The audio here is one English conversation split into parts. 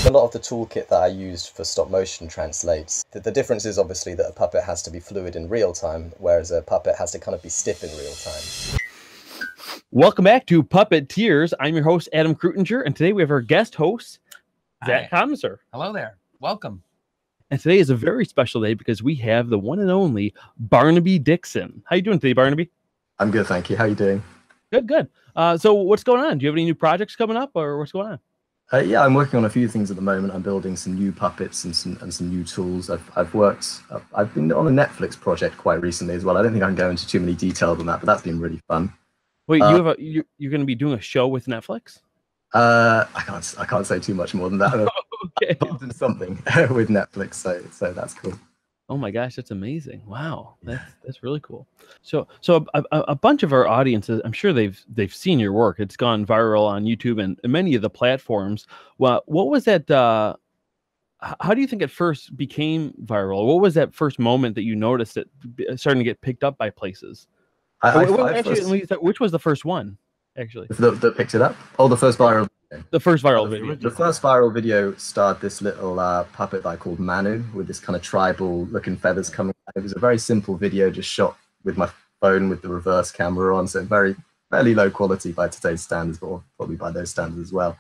A lot of the toolkit that I used for stop motion translates. The difference is obviously that a puppet has to be fluid in real time, whereas a puppet has to kind of be stiff in real time. Welcome back to Puppeteers. I'm your host, Adam Kreutinger, and today we have our guest host, Zach Haumesser. Hello there. Welcome. And today is a very special day because we have the one and only Barnaby Dixon. How you doing today, Barnaby? I'm good, thank you. How are you doing? Good, good. So what's going on? Do you have any new projects coming up, or what's going on? Yeah, I'm working on a few things at the moment. I'm building some new puppets and some new tools. I've been on a Netflix project quite recently as well. I don't think I can go into too many details on that, but that's been really fun. Wait, you're going to be doing a show with Netflix? I can't say too much more than that. Okay. I'm doing something with Netflix, so that's cool. Oh my gosh, that's amazing! Wow, that's really cool. So a bunch of our audiences, I'm sure they've seen your work. It's gone viral on YouTube and many of the platforms. Well, what was that? How do you think it first became viral? What was that first moment that you noticed it starting to get picked up by places? Which was the first one? Actually, that picked it up. Oh, the first viral video. The first viral video. The first viral video starred this little puppet that I called Manu with this kind of tribal looking feathers coming out. It was a very simple video, just shot with my phone with the reverse camera on, so fairly low quality by today's standards, but probably by those standards as well.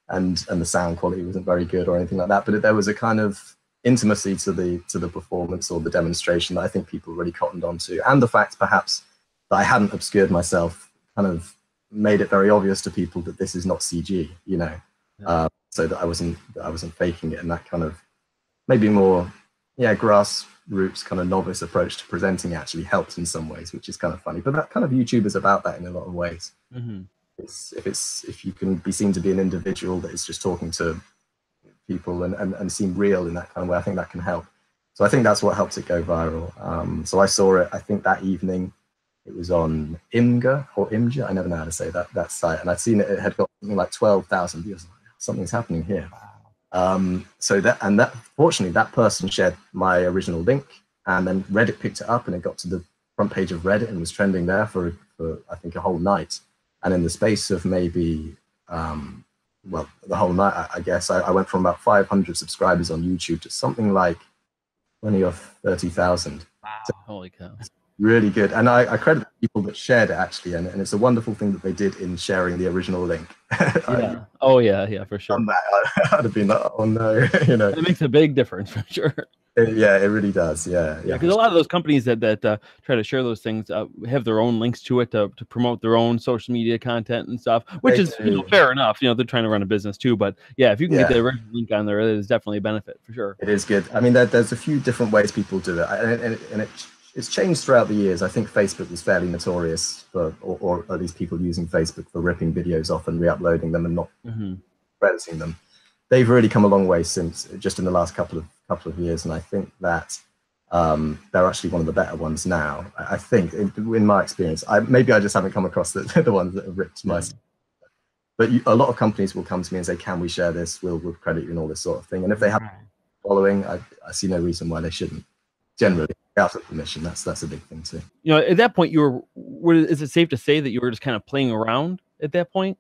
And the sound quality wasn't very good or anything like that. But there was a kind of intimacy to the performance or the demonstration that I think people really cottoned onto, and the fact perhaps that I hadn't obscured myself kind of made it very obvious to people that this is not CG, you know, so that I wasn't faking it, and that kind of maybe more, grassroots kind of novice approach to presenting actually helps in some ways, which is kind of funny. But that kind of YouTube is about that in a lot of ways. Mm-hmm. If you can be seen to be an individual that is just talking to people and seem real in that kind of way, I think that can help. So I think that's what helps it go viral. So I saw it, I think that evening. It was on Imgur, I never know how to say that site, and I'd seen it had got something like 12,000 views. Something's happening here. Fortunately, that person shared my original link, and then Reddit picked it up, and it got to the front page of Reddit and was trending there for I think a whole night. And in the space of maybe the whole night, I guess I went from about 500 subscribers on YouTube to something like 20 or 30,000. Wow! So, holy cow! Really good, and I credit the people that shared it actually, and it's a wonderful thing that they did in sharing the original link. Yeah. Yeah, for sure. I'd have been like, oh no, you know. It makes a big difference for sure. Yeah, it really does. Yeah. Because a lot of those companies that try to share those things have their own links to it to promote their own social media content and stuff, which is fair enough. You know, they're trying to run a business too. But yeah, if you can get the original link on there, it is definitely a benefit for sure. It is good. I mean, there's a few different ways people do it, and it's changed throughout the years. I think Facebook was fairly notorious for, or at least people using Facebook for ripping videos off and re-uploading them and not crediting them. They've really come a long way since just in the last couple of years, and I think that they're actually one of the better ones now. I think, in my experience, maybe I just haven't come across the ones that have ripped my. But a lot of companies will come to me and say, "Can we share this? We'll credit you and all this sort of thing." And if they have following, I see no reason why they shouldn't. Generally, out of permission, that's a big thing too. You know, at that point, is it safe to say that you were just kind of playing around at that point,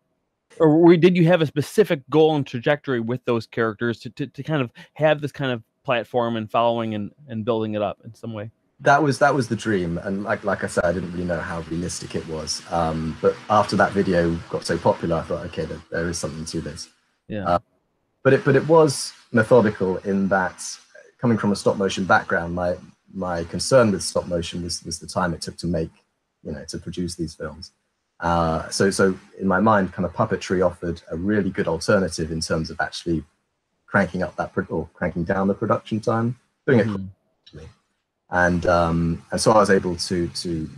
or did you have a specific goal and trajectory with those characters to kind of have this kind of platform and following and building it up in some way? That was the dream, and like I said, I didn't really know how realistic it was. But after that video got so popular, I thought, okay, there is something to this. Yeah. But it was methodical in that, coming from a stop motion background, my concern with stop motion was the time it took to make, to produce these films. So in my mind, kind of puppetry offered a really good alternative in terms of actually cranking up or cranking down the production time, doing it quickly. And so I was able to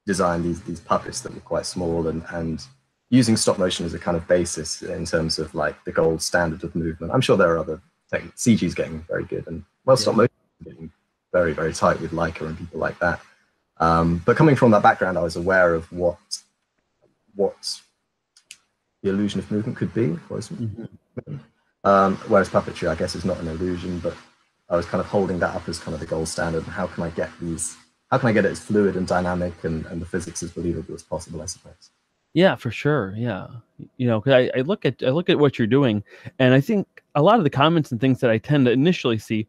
design these puppets that were quite small and using stop motion as a kind of basis in terms of like the gold standard of movement. I'm sure there are other techniques. CG is getting very good, and stop motion is getting very, very tight with Leica and people like that. But coming from that background, I was aware of what the illusion of movement could be. Whereas puppetry, I guess, is not an illusion, but I was kind of holding that up as kind of the gold standard. And how can I get it as fluid and dynamic and the physics as believable as possible, I suppose. Yeah, for sure. Yeah. Because I look at what you're doing, and I think a lot of the comments and things that I tend to initially see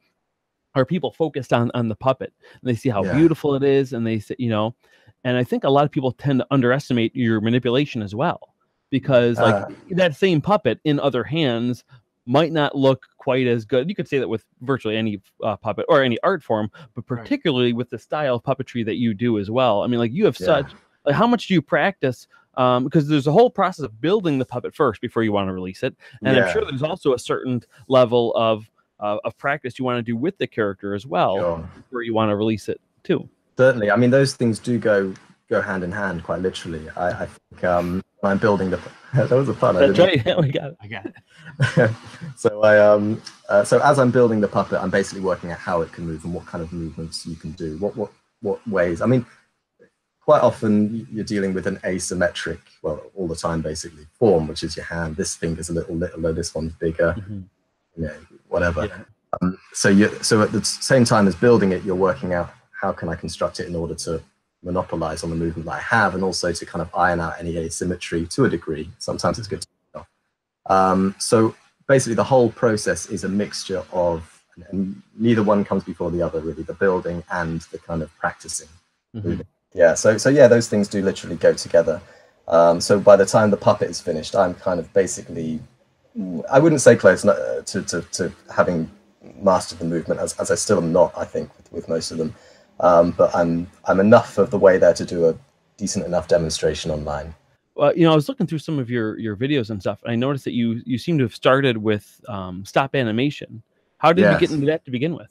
are people focused on the puppet, and they see how Yeah. beautiful it is, and they say, and I think a lot of people tend to underestimate your manipulation as well, because like that same puppet in other hands might not look quite as good. You could say that with virtually any puppet or any art form, but particularly with the style of puppetry that you do as well. I mean, like you have such, like, how much do you practice? Because there's a whole process of building the puppet first before you want to release it, and I'm sure there's also a certain level of practice you want to do with the character as well before you want to release it too. Certainly. I mean, those things do go hand in hand, quite literally. I think when I'm building the that was a pun. That's right. Yeah, I got it. So as I'm building the puppet, I'm basically working out how it can move and what kind of movements you can do. What ways? I mean, quite often you're dealing with an asymmetric, well, all the time basically, form, which is your hand. This finger's a little littler, this one's bigger, whatever. Yeah. So at the same time as building it, you're working out how can I construct it in order to monopolize on the movement that I have, and also to kind of iron out any asymmetry to a degree. Sometimes it's good to know. So basically the whole process is a mixture of, and neither one comes before the other really, the building and the kind of practicing. Yeah, so yeah, those things do literally go together. So by the time the puppet is finished, I'm kind of basically, I wouldn't say close to having mastered the movement, as I still am not, I think, with most of them. But I'm enough of the way there to do a decent enough demonstration online. Well, I was looking through some of your videos and stuff, and I noticed that you seem to have started with stop animation. How did you get into that to begin with?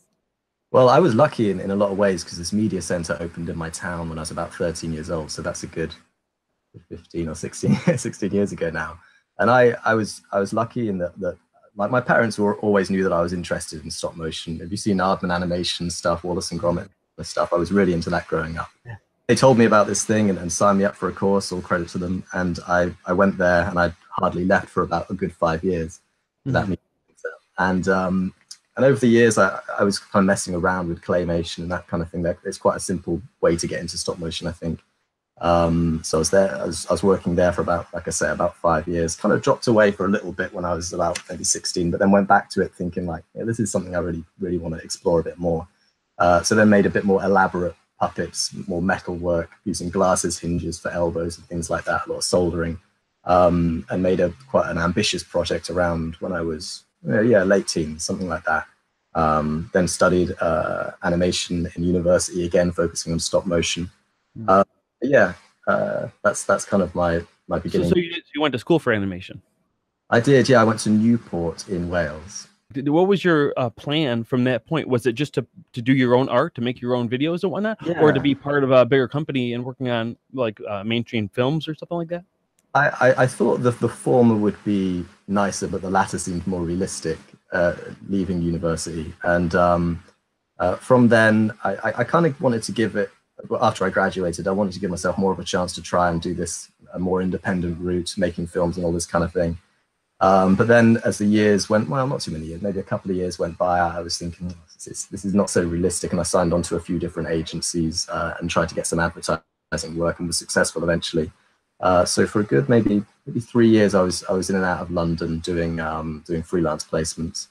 Well, I was lucky in a lot of ways, because this media center opened in my town when I was about 13 years old. So that's a good 15 or 16 years ago now. And I was lucky in that my parents always knew that I was interested in stop motion. Have you seen Aardman animation stuff, Wallace and Gromit stuff? I was really into that growing up. Yeah. They told me about this thing and signed me up for a course, all credit to them. And I went there, and I hardly left for about a good 5 years. And over the years, I was kind of messing around with claymation and that kind of thing. It's quite a simple way to get into stop motion, I think. So I was working there for about, like I say, about 5 years. Kind of dropped away for a little bit when I was about maybe 16, but then went back to it thinking like, this is something I really, really want to explore a bit more. So then made a bit more elaborate puppets, more metal work, using glasses hinges for elbows and things like that, a lot of soldering, and made quite an ambitious project around when I was late teens, something like that. Then studied animation in university, again focusing on stop motion. That's kind of my beginning. So you went to school for animation? I did, yeah. I went to Newport in Wales. What was your plan from that point? Was it just to do your own art, to make your own videos and whatnot, or to be part of a bigger company and working on like mainstream films or something like that? I thought the former would be nicer, but the latter seemed more realistic, leaving university. And from then, I kind of wanted to give it, after I graduated, I wanted to give myself more of a chance to try and do this a more independent route, making films and all this kind of thing. But then as the years went, well, not too many years, maybe a couple of years went by, I was thinking, this is not so realistic. And I signed on to a few different agencies and tried to get some advertising work, and was successful eventually. So for a good maybe 3 years, I was in and out of London doing freelance placements.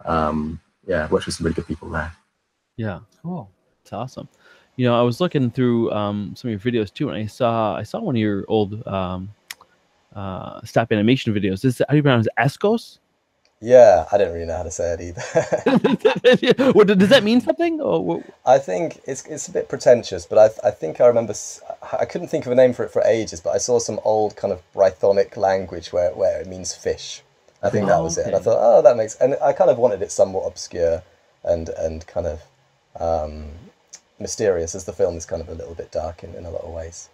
Worked with some really good people there. Yeah, cool. That's awesome. I was looking through some of your videos too, and I saw one of your old stop animation videos. How do you pronounce it? Escos? Yeah, I don't really know how to say it either. What, does that mean something? Or I think it's a bit pretentious, but I think I remember, I couldn't think of a name for it for ages, but I saw some old kind of Brythonic language where it means fish. I think that was it. And I thought, that makes, and I kind of wanted it somewhat obscure and kind of mysterious, as the film is kind of a little bit dark in a lot of ways.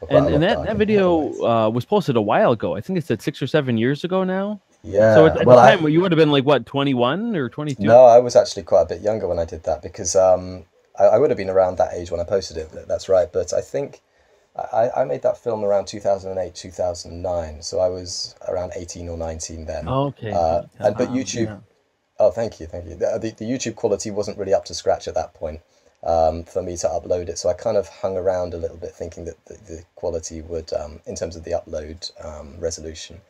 And that video was posted a while ago. I think it said 6 or 7 years ago now. Yeah. So at the time, you would have been like, what, 21 or 22? No, I was actually quite a bit younger when I did that, because I would have been around that age when I posted it. That's right. But I think I made that film around 2008, 2009. So I was around 18 or 19 then. Okay. But YouTube... Yeah. Oh, thank you. The YouTube quality wasn't really up to scratch at that point for me to upload it. So I kind of hung around a little bit thinking that the quality would, in terms of the upload resolution,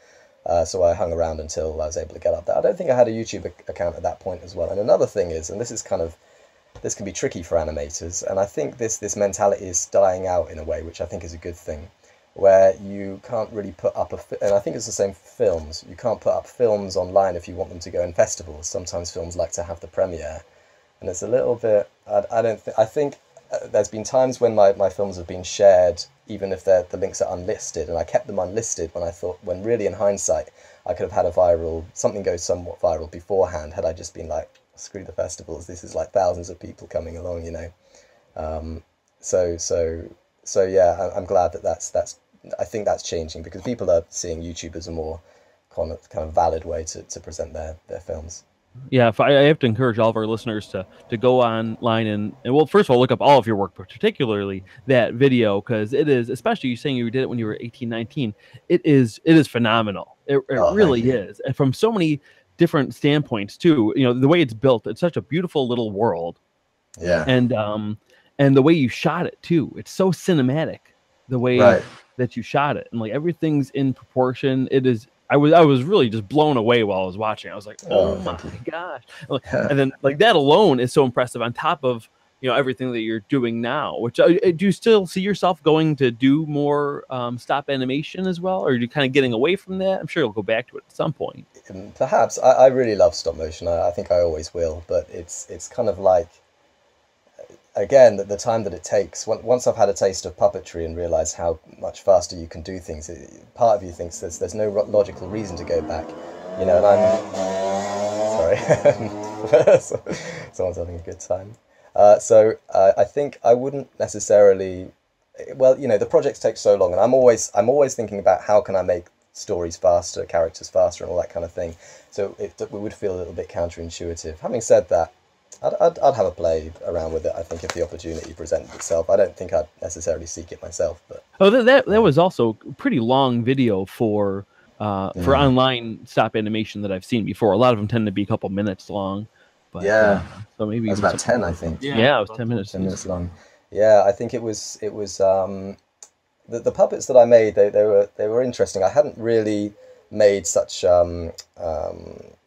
So I hung around until I was able to get up there. I don't think I had a YouTube account at that point as well. And another thing is, and this can be tricky for animators, and I think this mentality is dying out in a way, which I think is a good thing, where you can't really put up and I think it's the same for films. You can't put up films online if you want them to go in festivals. Sometimes films like to have the premiere, and it's a little bit. I think there's been times when my films have been shared, even if the links are unlisted, and I kept them unlisted when really in hindsight I could have had something go somewhat viral beforehand had I just been like, screw the festivals, this is like thousands of people coming along, you know. So yeah, I'm glad that's I think that's changing, because people are seeing YouTube as a more kind of valid way to present their films. Yeah, if I have to encourage all of our listeners to go online and well, first of all, look up all of your work, but particularly that video, because it is, especially you saying you did it when you were 18, 19, it is phenomenal. It really is. And from so many different standpoints too. You know, the way it's built, it's such a beautiful little world. Yeah. And the way you shot it too. It's so cinematic, the way that you shot it. And like everything's in proportion. It is. I was really just blown away while I was watching. I was like, oh my gosh. And then like that alone is so impressive, on top of, you know, everything that you're doing now, which do you still see yourself going to do more stop animation as well? Or are you kind of getting away from that? I'm sure you'll go back to it at some point. Perhaps. I really love stop motion. I think I always will, but it's kind of like, again, the time that it takes. Once I've had a taste of puppetry and realised how much faster you can do things, part of you thinks there's no logical reason to go back, you know. And I'm sorry, someone's having a good time. So I think I wouldn't necessarily. Well, you know, the projects take so long, and I'm always thinking about how can I make stories faster, characters faster, and all that kind of thing. So it would feel a little bit counterintuitive. Having said that, I'd have a play around with it, I think, if the opportunity presented itself. I don't think I'd necessarily seek it myself, but that was also a pretty long video for online stop animation that I've seen before. A lot of them tend to be a couple minutes long. But, so maybe it was about 10, I think. Yeah, it was 10 minutes. 10 minutes long. Yeah, I think it was the puppets that I made. They were interesting. I hadn't really made such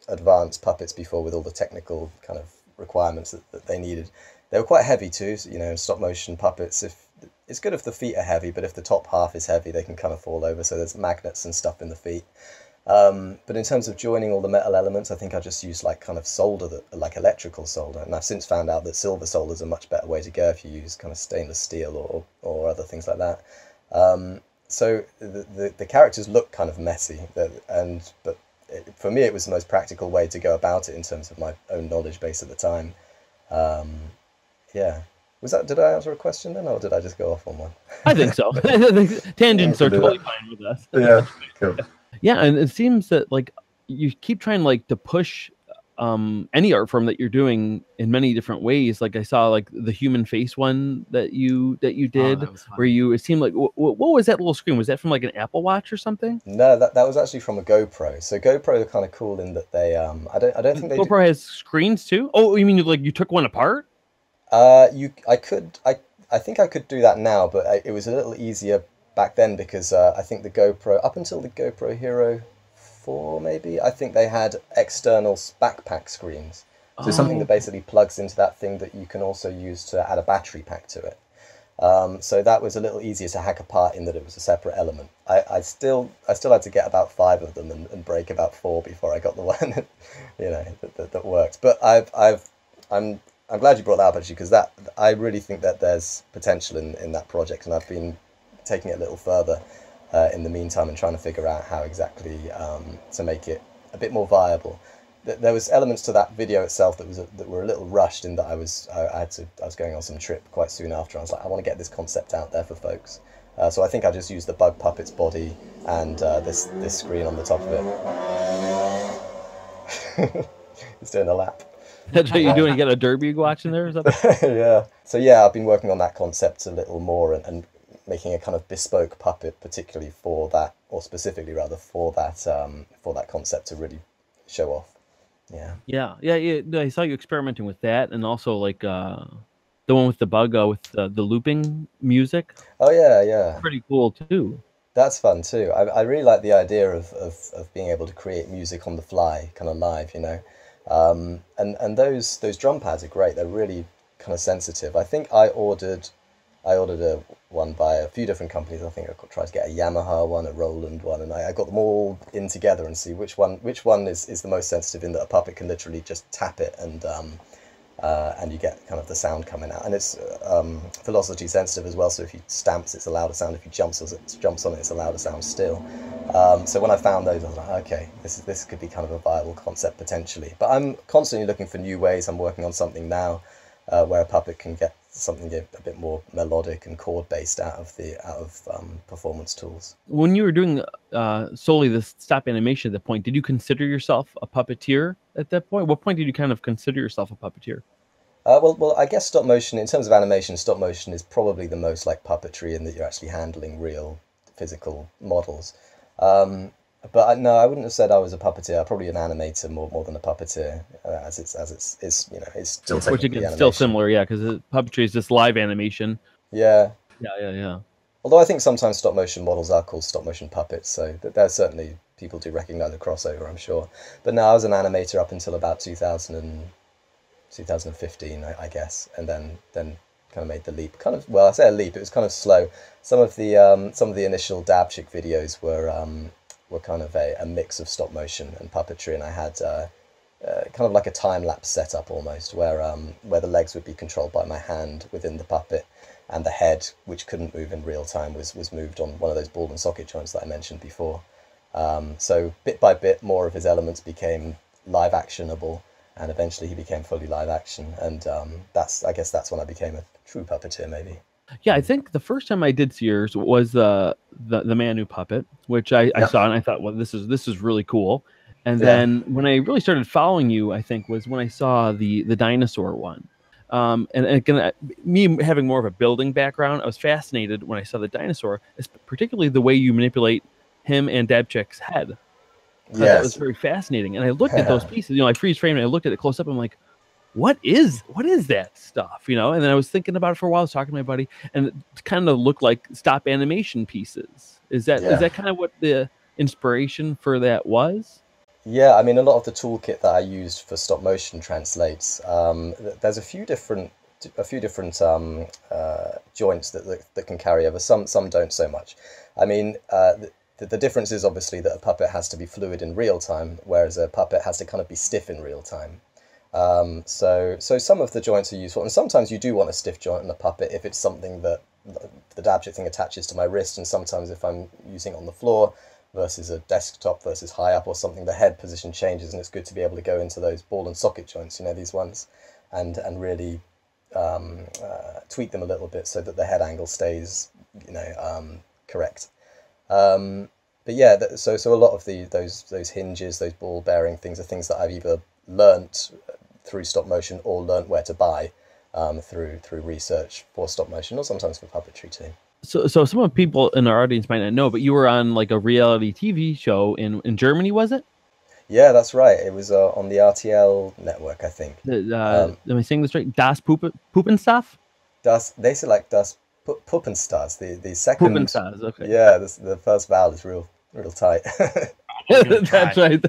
advanced puppets before, with all the technical kind of requirements that they needed. They were quite heavy too, so, you know, stop motion puppets, if it's good if the feet are heavy, but if the top half is heavy, they can kind of fall over, so there's magnets and stuff in the feet. But in terms of joining all the metal elements, I think I just used like kind of solder, like electrical solder, and I've since found out that silver solder is a much better way to go if you use kind of stainless steel or other things like that. So the characters look kind of messy, but for me, it was the most practical way to go about it in terms of my own knowledge base at the time. Yeah. Did I answer a question then, or did I just go off on one? I think so. Tangents are totally fine with us. Yeah, cool. Yeah, and it seems that like you keep trying like to push any art form that you're doing in many different ways. Like I saw like the human face one that you did, where it seemed like what was that little screen? Was that from like an Apple Watch or something? No, that was actually from a GoPro. So GoPro are kind of cool in that they I don't think they GoPro has screens too. Oh, you mean you took one apart? I think I could do that now, but it was a little easier back then, because I think the GoPro, up until the GoPro Hero 4 maybe, I think they had external backpack screens. So something that basically plugs into that thing that you can also use to add a battery pack to it. So that was a little easier to hack apart in that it was a separate element. I still had to get about 5 of them and break about 4 before I got the one that, you know, that worked. But I'm glad you brought that up, actually, because I really think that there's potential in that project, and I've been taking it a little further in the meantime and trying to figure out how exactly to make it a bit more viable. There was elements to that video itself that were a little rushed, in that I was going on some trip quite soon after. I was like, I want to get this concept out there for folks. So I think I just used the bug puppet's body and this screen on the top of it. It's doing a lap. That's what you're doing? You got a derby watch in there or something? Yeah. So yeah, I've been working on that concept a little more and making a kind of bespoke puppet, particularly for that, or specifically rather for that concept to really show off. Yeah. Yeah. I saw you experimenting with that, and also like the one with the bug with the looping music. Oh yeah. Pretty cool too. That's fun too. I really like the idea of being able to create music on the fly, kind of live, you know. And those drum pads are great. They're really kind of sensitive. I think I ordered a one by a few different companies. I think I tried to get a Yamaha one, a Roland one, and I got them all in together and see which one is the most sensitive, in that a puppet can literally just tap it and you get kind of the sound coming out, and it's velocity sensitive as well. So if he stamps, it's a louder sound. If he jumps on it, it's a louder sound still. So when I found those, I was like, okay, this could be kind of a viable concept potentially. But I'm constantly looking for new ways. I'm working on something now where a puppet can get something a bit more melodic and chord based out of performance tools. When you were doing solely the stop animation at that point, did you consider yourself a puppeteer at that point? What point did you kind of consider yourself a puppeteer? Well, I guess stop motion, in terms of animation, stop motion is probably the most like puppetry, in that you're actually handling real physical models. But no, I wouldn't have said I was a puppeteer. I'm probably an animator more than a puppeteer, as it's you know, it's still Which technically again, animation. still similar, yeah, because puppetry is just live animation. Yeah. Yeah. Although I think sometimes stop motion models are called stop motion puppets, so there's certainly people do recognize the crossover, I'm sure. But no, I was an animator up until about 2015, I guess, and then kind of made the leap. Kind of, well, I say a leap. It was kind of slow. Some of the initial Dabchick videos were kind of a mix of stop motion and puppetry, and I had kind of like a time lapse setup almost, where the legs would be controlled by my hand within the puppet, and the head, which couldn't move in real time, was moved on one of those ball and socket joints that I mentioned before. So bit by bit, more of his elements became live actionable, and eventually he became fully live action, and I guess that's when I became a true puppeteer, maybe. Yeah, I think the first time I did see yours was the Manu puppet, which I Yep. saw, and I thought, well, this is really cool. And Yeah. then when I really started following you, I think was when I saw the dinosaur one. And again, me having more of a building background, I was fascinated when I saw the dinosaur, particularly the way you manipulate him and Dabchick's head. That was Yes. very fascinating. And I looked at those pieces, I freeze framed and I looked at it close up. I'm like, what is that stuff? And then I was thinking about it for a while. I was talking to my buddy, and it kind of looked like stop animation pieces. Is that kind of what the inspiration for that was? Yeah, I mean, a lot of the toolkit that I used for stop motion translates. There's a few different joints that can carry over. Some don't so much. I mean, the difference is obviously that a puppet has to be fluid in real time, whereas a puppet has to kind of be stiff in real time. So some of the joints are useful, and sometimes you do want a stiff joint in a puppet if it's something that the Dabchick thing attaches to my wrist, and sometimes if I'm using it on the floor versus a desktop versus high up or something, the head position changes, and it's good to be able to go into those ball and socket joints, these ones, and really tweak them a little bit so that the head angle stays, correct. But yeah, so a lot of those hinges, those ball bearing things, are things that I've either learnt through stop motion or learnt where to buy through research for stop motion, or sometimes for puppetry too. So some of the people in our audience might not know, but you were on like a reality TV show in Germany, was it? Yeah, that's right. It was on the RTL network, I think. Am I saying this right? Das Puppenstars? They say like Das Puppenstars. The second. Puppenstars, okay. Yeah, the first vowel is real tight. That's right.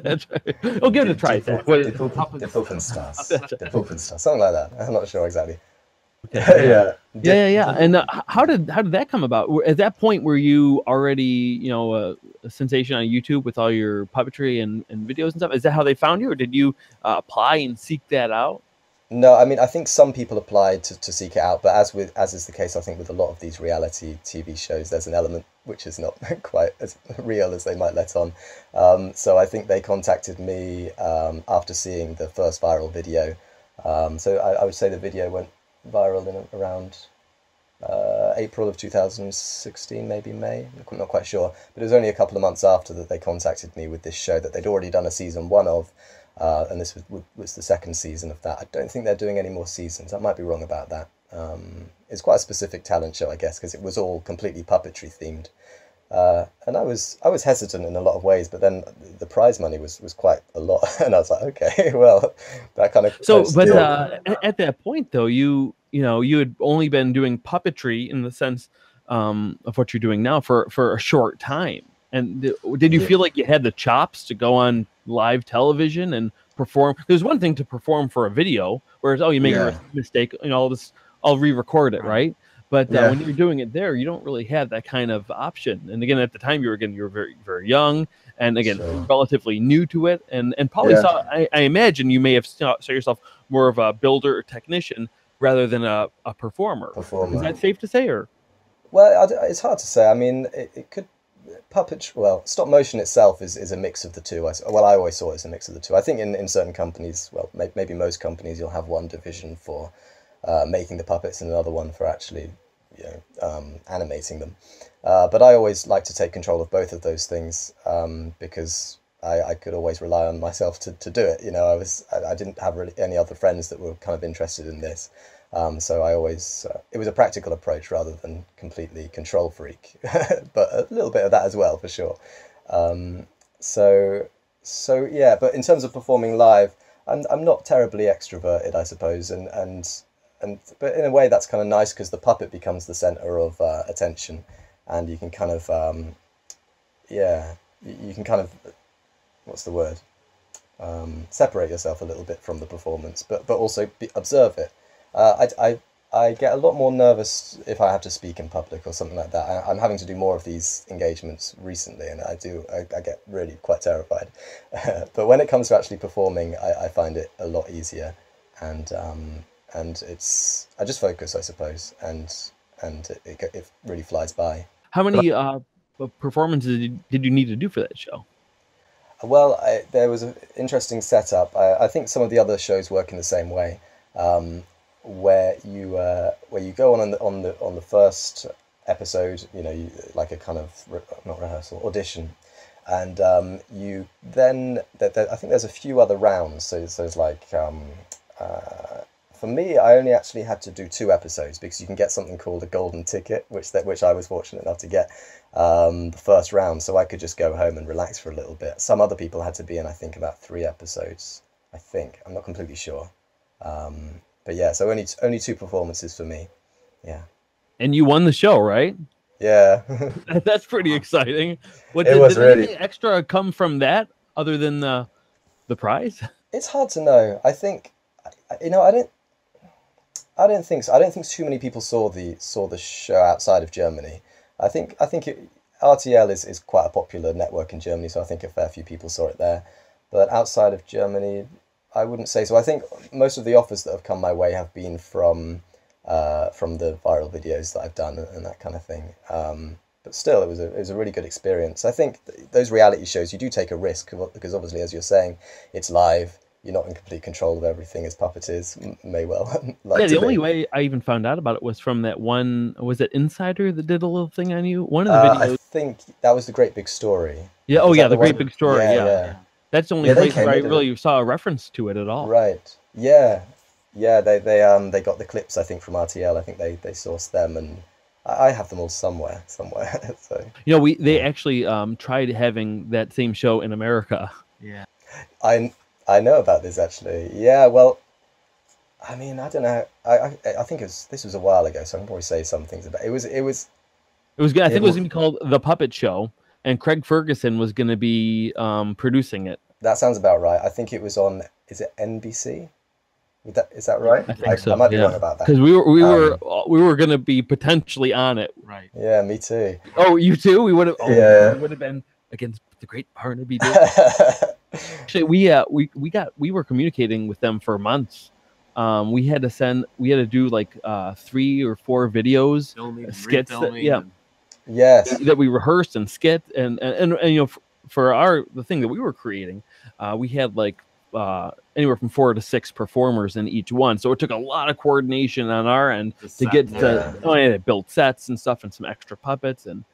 We'll give it a try. The Puppenstars. The Puppenstars. Something like that. I'm not sure exactly. Yeah. And how did that come about? At that point, were you already, a sensation on YouTube with all your puppetry and videos and stuff? Is that how they found you, or did you apply and seek that out? No, I mean, I think some people applied to seek it out, but as is the case, I think with a lot of these reality TV shows, there's an element which is not quite as real as they might let on. So I think they contacted me after seeing the first viral video. So I would say the video went viral in around April of 2016, maybe May. I'm not quite sure, but it was only a couple of months after that they contacted me with this show that they'd already done a season 1 of. And this was the second season of that. I don't think they're doing any more seasons. I might be wrong about that. It's quite a specific talent show, I guess, because it was all completely puppetry themed. And I was hesitant in a lot of ways, but then the prize money was quite a lot, and I was like, okay, well, that kind of. So, but at that point, though, you had only been doing puppetry in the sense of what you're doing now for a short time. And did you feel like you had the chops to go on live television and perform? There's one thing to perform for a video, whereas you make a mistake, I'll re-record it, right? But when you're doing it there, you don't really have that kind of option. And again, at the time you were very, very young, and again, relatively new to it, and probably saw. I imagine you may have saw yourself more of a builder or technician rather than a performer. Is that safe to say, or? Well, it's hard to say. I mean, it could. Stop motion itself is a mix of the two. I always saw it as a mix of the two. I think in certain companies, maybe most companies, you'll have one division for making the puppets and another one for actually, animating them. But I always like to take control of both of those things because I could always rely on myself to do it. I didn't have really any other friends that were kind of interested in this. So I always, it was a practical approach rather than completely control freak, but a little bit of that as well, for sure. So yeah, but in terms of performing live, I'm not terribly extroverted, I suppose. But in a way that's kind of nice because the puppet becomes the center of attention, and you can kind of, you can kind of, what's the word? Separate yourself a little bit from the performance, but also observe it. I get a lot more nervous if I have to speak in public or something like that. I'm having to do more of these engagements recently, and I get really quite terrified. But when it comes to actually performing, I find it a lot easier, and it's, I just focus, I suppose, and it really flies by. How many performances did you need to do for that show? Well, there was an interesting setup. I think some of the other shows work in the same way. Where you go on the first episode, like a kind of not rehearsal, audition, and you then I think there's a few other rounds. So it's like for me, I only actually had to do 2 episodes because you can get something called a golden ticket, which I was fortunate enough to get the first round, so I could just go home and relax for a little bit. Some other people had to be in, I think, about 3 episodes. I'm not completely sure. But yeah, so only 2 performances for me. Yeah. And you won the show, right? Yeah. That's pretty exciting. Did anything extra come from that other than the prize? It's hard to know. I think, I don't think so. I don't think too many people saw the show outside of Germany. I think RTL is quite a popular network in Germany, so I think a fair few people saw it there. But outside of Germany, I wouldn't say so. I think most of the offers that have come my way have been from the viral videos that I've done and that kind of thing. But still, it was a really good experience. I think those reality shows, you do take a risk because obviously, as you're saying, it's live. You're not in complete control of everything, as puppeteers may well like to the only be. way I even found out about it was from that one. Was it Insider that did a little thing on you? One of the videos. I think that was The Great Big Story. Yeah. Oh yeah, The Great Big Story. Yeah. That's the only place where I really saw a reference to it at all. Right. Yeah. Yeah. They got the clips, I think, from RTL. I think they sourced them, and I have them all somewhere. So. They actually tried having that same show in America. Yeah. I know about this actually. Yeah. Well, I mean, I don't know. I think this was a while ago, so I can probably say some things about it. It was good. I think it was going to be called The Puppet Show, and Craig Ferguson was going to be producing it. That sounds about right. I think it was on. Is it NBC? Is that right? I think so. I might be wrong about that. Because we were going to be potentially on it. Right. Yeah, me too. Oh, you too? We would have. Oh, yeah. We would have been against the great Barnaby Dixon. Actually, we were communicating with them for months. We had to do like 3 or 4 videos, skits that we rehearsed and skit and for the thing that we were creating, we had like anywhere from 4 to 6 performers in each one, so it took a lot of coordination on our end to get to build sets and stuff and some extra puppets and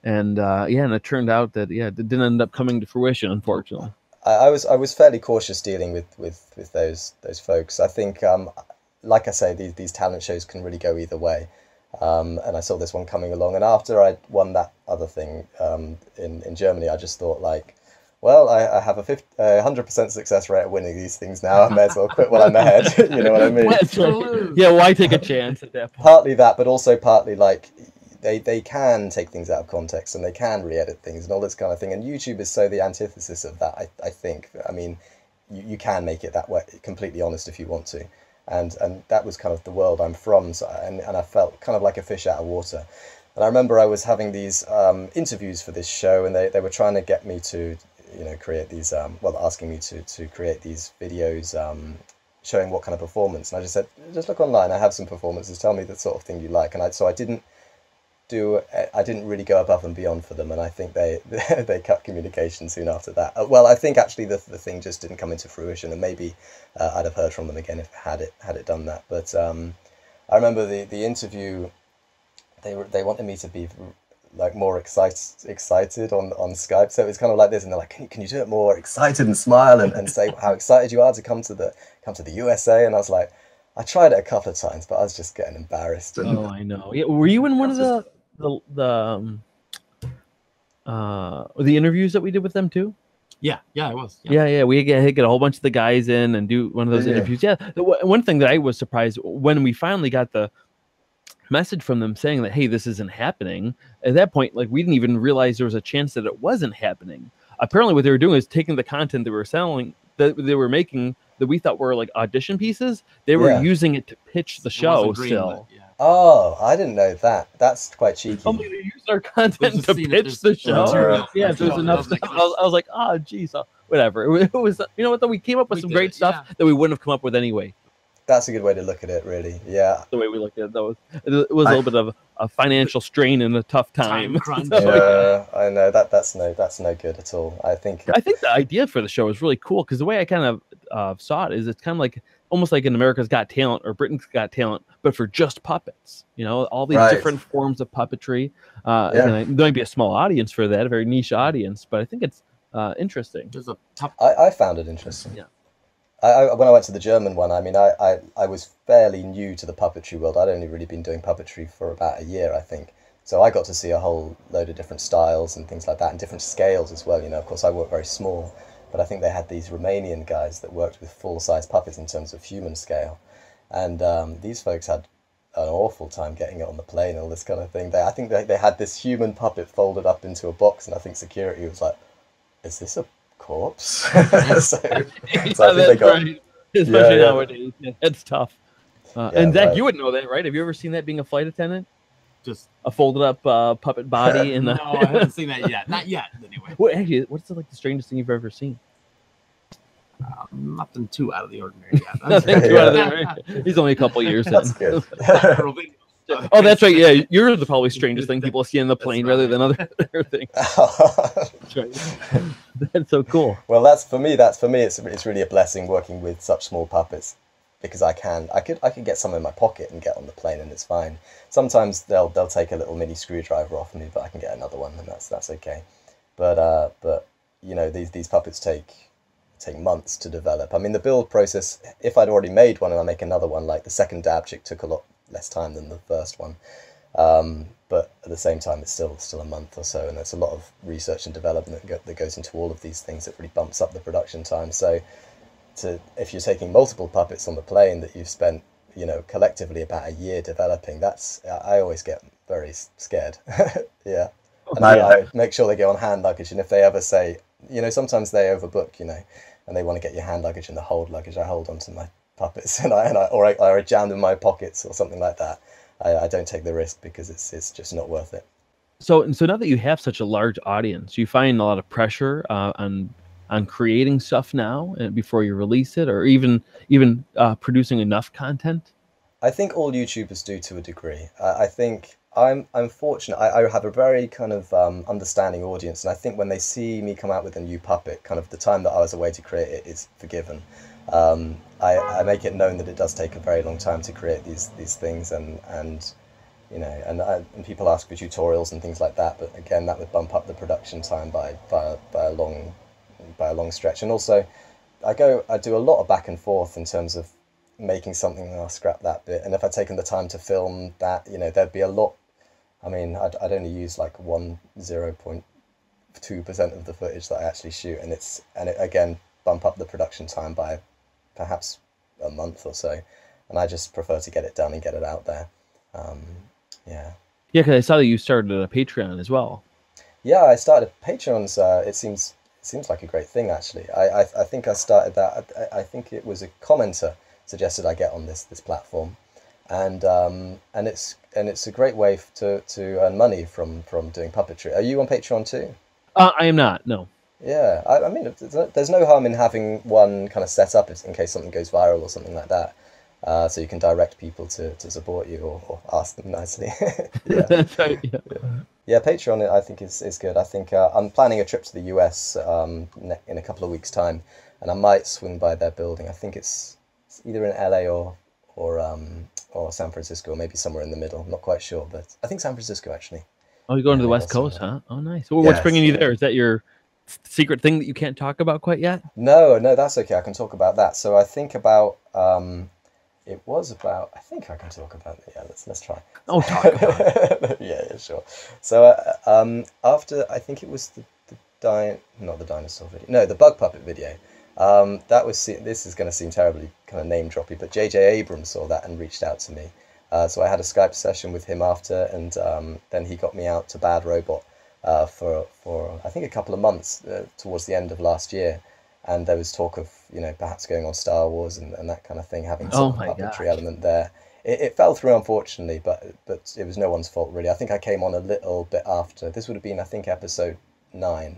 it turned out that it didn't end up coming to fruition, unfortunately. I was fairly cautious dealing with those folks. I think, like I say, these talent shows can really go either way. And I saw this one coming along, and after I won that other thing in Germany, I just thought, like, well, I have a 100% success rate at winning these things now. I may as well quit while I'm ahead. You know what I mean? Yeah, why take a chance at that point? Partly that, but also partly like they can take things out of context and they can re-edit things and all this kind of thing. And YouTube is so the antithesis of that, I think. I mean, you can make it that way, completely honest if you want to. And that was kind of the world I'm from. So, and I felt kind of like a fish out of water. And I remember I was having these interviews for this show, and they were trying to get me to, create these, asking me to create these videos showing what kind of performance. And I just said, just look online, I have some performances, tell me the sort of thing you like. And I didn't really go above and beyond for them, and I think they they cut communication soon after that. Well, I think actually the thing just didn't come into fruition, and maybe I'd have heard from them again if had it done that. But I remember the interview. They wanted me to be like more excited on Skype, so it was kind of like this, and they're like, can you do it more excited and smile and say how excited you are to come to the USA? And I was like, I tried it a couple of times, but I was just getting embarrassed. Oh, I know. Yeah, were you in one of the interviews that we did with them too? Yeah, I was. Yeah. We get a whole bunch of the guys in and do one of those interviews. Yeah, one thing that I was surprised when we finally got the message from them saying that, hey, this isn't happening. At that point, like, we didn't even realize there was a chance that it wasn't happening. Apparently, what they were doing is taking the content they were selling, that they were making, that we thought were like audition pieces. They were using it to pitch the show still. Oh, I didn't know that. That's quite cheeky. Somebody used our content to pitch the show. Yeah, there's enough stuff. I was like, oh, geez, whatever. It was, you know what, though, we came up with some great stuff that we wouldn't have come up with anyway. That's a good way to look at it, really. Yeah. The way we looked at it, it was a little bit of a financial strain and a tough time. Crunch. Yeah, I know that's no good at all. I think the idea for the show is really cool, because the way I kind of saw it is it's kind of like almost like in America's Got Talent or Britain's Got Talent, but for just puppets. You know, all these different forms of puppetry. There might be a small audience for that, a very niche audience, but I think it's interesting. I found it interesting. Yeah. When I went to the German one, I mean, I was fairly new to the puppetry world. I'd only really been doing puppetry for about a year, I think. So I got to see a whole load of different styles and things like that, and different scales as well. You know, of course, I work very small, but I think they had these Romanian guys that worked with full-size puppets in terms of human scale. And these folks had an awful time getting it on the plane and all this kind of thing. I think they had this human puppet folded up into a box, and I think security was like, is this a corpse? so I think they got, especially nowadays. Yeah, it's tough. And Zach, you would know that, right? Have you ever seen that being a flight attendant? Just a folded up puppet body in the. No, I haven't seen that yet. Not yet, anyway. What's like the strangest thing you've ever seen? Nothing too out of the ordinary yet. Nothing too out of the ordinary. He's only a couple years in. That's good. Oh, that's right. Yeah, you're the probably strangest thing people see in the plane rather than other things. That's right. That's so cool. Well, that's for me. It's really a blessing working with such small puppets, because I could get some in my pocket and get on the plane and it's fine. Sometimes they'll take a little mini screwdriver off me, but I can get another one and that's okay. But you know, these puppets take months to develop. I mean, the build process, if I'd already made one and I make another one, like the second dab chick took a lot less time than the first one, but at the same time it's still a month or so, and there's a lot of research and development that goes into all of these things that really bumps up the production time. So if you're taking multiple puppets on the plane that you've spent, you know, collectively about a year developing, I always get very scared. Yeah. And I make sure they go on hand luggage, and if they ever say, you know, sometimes they overbook, you know, and they want to get your hand luggage and the hold luggage, I hold onto my puppets and I jam them in my pockets or something like that. I don't take the risk because it's just not worth it. So now that you have such a large audience, you find a lot of pressure on creating stuff now before you release it, or even producing enough content? I think all YouTubers do to a degree. I think I'm fortunate. I have a very kind of understanding audience, and I think when they see me come out with a new puppet, kind of the time that I was away to create it is forgiven. I make it known that it does take a very long time to create these things, and you know, and people ask for tutorials and things like that, but again, that would bump up the production time by a long stretch. And also, I do a lot of back and forth in terms of making something and I'll scrap that bit, and if I'd taken the time to film that, you know, there'd be a lot. I mean, I'd only use like 0.2% of the footage that I actually shoot, and it again bump up the production time by perhaps a month or so, and I just prefer to get it done and get it out there. Yeah. Yeah, because I saw that you started a Patreon as well. Yeah, I started Patreon's. It seems like a great thing actually. I think I started that. I think it was a commenter suggested I get on this platform, and it's a great way to earn money from doing puppetry. Are you on Patreon too? I am not. No. Yeah, I mean, there's no harm in having one kind of set up in case something goes viral or something like that. So you can direct people to support you or ask them nicely. Yeah. That's right. Yeah. Yeah, Patreon I think is good. I think I'm planning a trip to the US in a couple of weeks' time, and I might swing by their building. I think it's either in LA or San Francisco, or maybe somewhere in the middle. I'm not quite sure, but I think San Francisco actually. Oh, you're going to the maybe West I'll swing Coast, by. huh? Oh, nice. Well, what's Yes. bringing you there? Is that your secret thing that you can't talk about quite yet? No, that's okay. I can talk about that. So I think about it was about. I think I can talk about it. Yeah, let's try. Oh, talk about it. Yeah, sure. So after I think it was not the dinosaur video. No, the bug puppet video. That was this is going to seem terribly kind of name droppy, but J.J. Abrams saw that and reached out to me. So I had a Skype session with him after, and then he got me out to Bad Robot for I think a couple of months towards the end of last year. And there was talk of, perhaps going on Star Wars and that kind of thing, having some puppetry element there. It fell through, unfortunately, but it was no one's fault, really. I think I came on a little bit after. This would have been, I think, episode 9.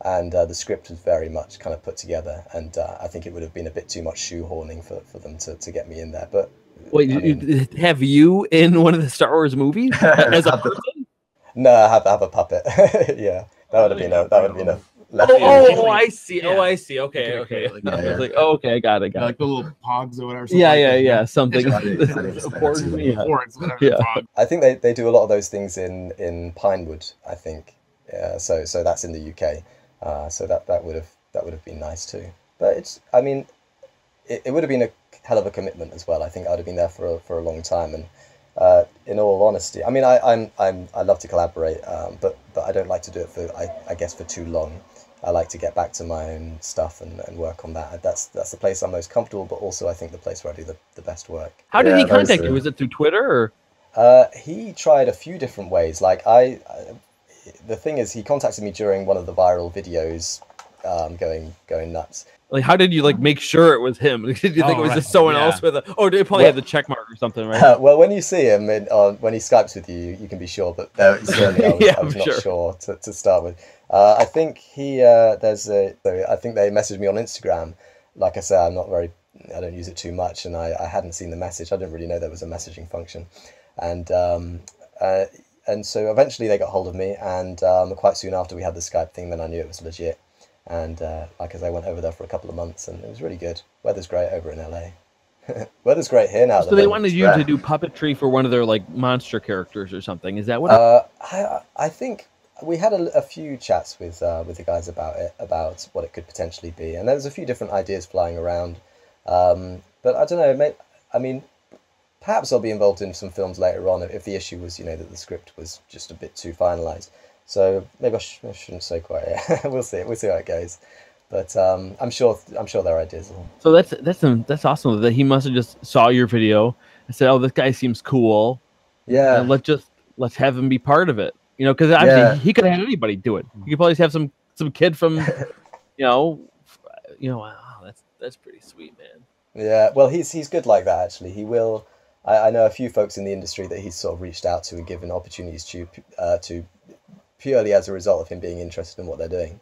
And the script was very much kind of put together. And I think it would have been a bit too much shoehorning for them to get me in there. But wait, have you in one of the Star Wars movies as a person? No, I have a puppet. Yeah, that would have been a Oh, I see. Yeah. Oh, I see. Okay. Okay, like, I yeah. was like, oh, okay, I got it. like the little pogs or whatever. Yeah. Something. Important. Whatever. Yeah. Pog. I think they do a lot of those things in Pinewood, I think. So that's in the UK. So that would have been nice too. But it would have been a hell of a commitment as well. I think I'd have been there for a long time. And in all honesty, I love to collaborate, but I don't like to do it for too long. I like to get back to my own stuff and work on that. That's the place I'm most comfortable, but also I think the place where I do the best work. How did he contact those, you? Was it through Twitter or? He tried a few different ways. The thing is, he contacted me during one of the viral videos, going nuts. Like, how did you make sure it was him? Did you think it was just someone else with a? Oh, they probably had the check mark or something, right? Well, when you see him when he Skypes with you, you can be sure. But certainly, I was not sure to start with. I think I think they messaged me on Instagram. Like I said, I don't use it too much, and I hadn't seen the message. I didn't really know there was a messaging function, and so eventually they got hold of me, and quite soon after we had the Skype thing, then I knew it was legit. And like I went over there for a couple of months, and it was really good. Weather's great over in LA. Weather's great here now. So they wanted you to do puppetry for one of their monster characters or something. Is that what? I think we had a few chats with the guys about what it could potentially be, and there was a few different ideas flying around. But I don't know. Perhaps I'll be involved in some films later on if the issue was, that the script was just a bit too finalized. So maybe I shouldn't say quite yet. We'll see how it goes. But I'm sure there are ideas. So that's awesome. That he must have just saw your video and said, "Oh, this guy seems cool. Yeah, and let's have him be part of it." Because obviously he could have had anybody do it. You could probably have some kid from, wow, that's pretty sweet, man. Yeah, well, he's good like that actually. He will. I know a few folks in the industry that he's sort of reached out to and given opportunities to purely as a result of him being interested in what they're doing.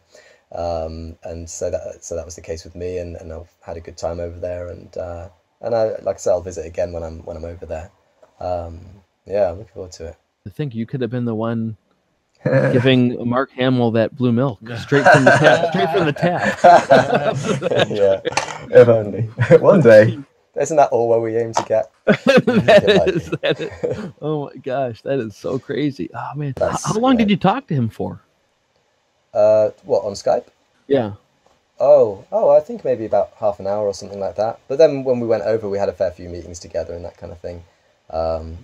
And so that was the case with me, and I've had a good time over there, and I, like I said, I'll visit again when I'm over there. Yeah, I'm looking forward to it. I think you could have been the one giving Mark Hamill that blue milk straight from the tap. Yeah, if only one day. Isn't that all where we aim to get? that is. Oh my gosh, that is so crazy. Oh man, how long did you talk to him for? What, on Skype? Yeah. Oh, I think maybe about half an hour or something like that. But then when we went over, we had a fair few meetings together and that kind of thing. So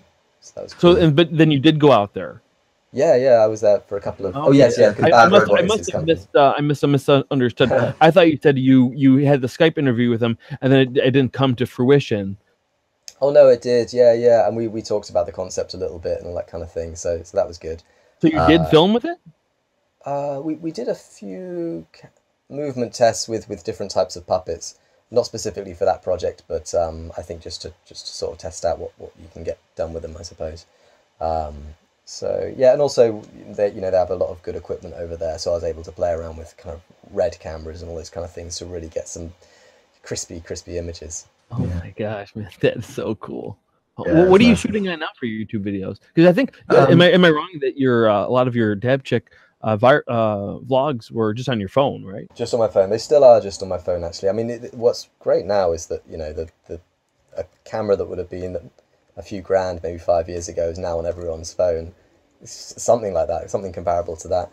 that was cool. So, but then you did go out there. Yeah, I was there for a couple of. Oh yes. I must have misunderstood. I thought you said you had the Skype interview with him, and then it didn't come to fruition. Oh no, it did. Yeah, yeah. And we talked about the concept a little bit and all that kind of thing. So that was good. So you did film with it? We did a few movement tests with different types of puppets, not specifically for that project, but I think just to sort of test out what you can get done with them, I suppose. So yeah, and also they have a lot of good equipment over there, so I was able to play around with kind of red cameras and all those kind of things to really get some crispy images. Oh my gosh, man, that's so cool. Yeah, What are you nice. shooting at now for your YouTube videos? Because I think am I wrong that your a lot of your Dab Chick vlogs were just on your phone, right? Just on my phone. They still are just on my phone, actually. I mean, what's great now is that a camera that would have been a few grand maybe 5 years ago is now on everyone's phone. It's something like that, something comparable to that,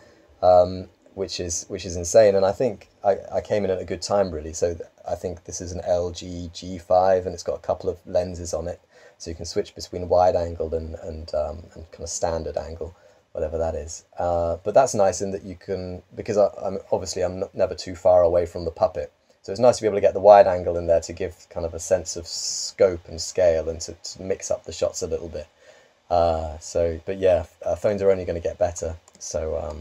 which is insane. And I think I came in at a good time, really. So I think this is an LG G5, and it's got a couple of lenses on it, so you can switch between wide angle and kind of standard angle, whatever that is. But that's nice in that you can, because I'm never too far away from the puppet. So it's nice to be able to get the wide angle in there to give kind of a sense of scope and scale and to mix up the shots a little bit. But yeah, phones are only going to get better. So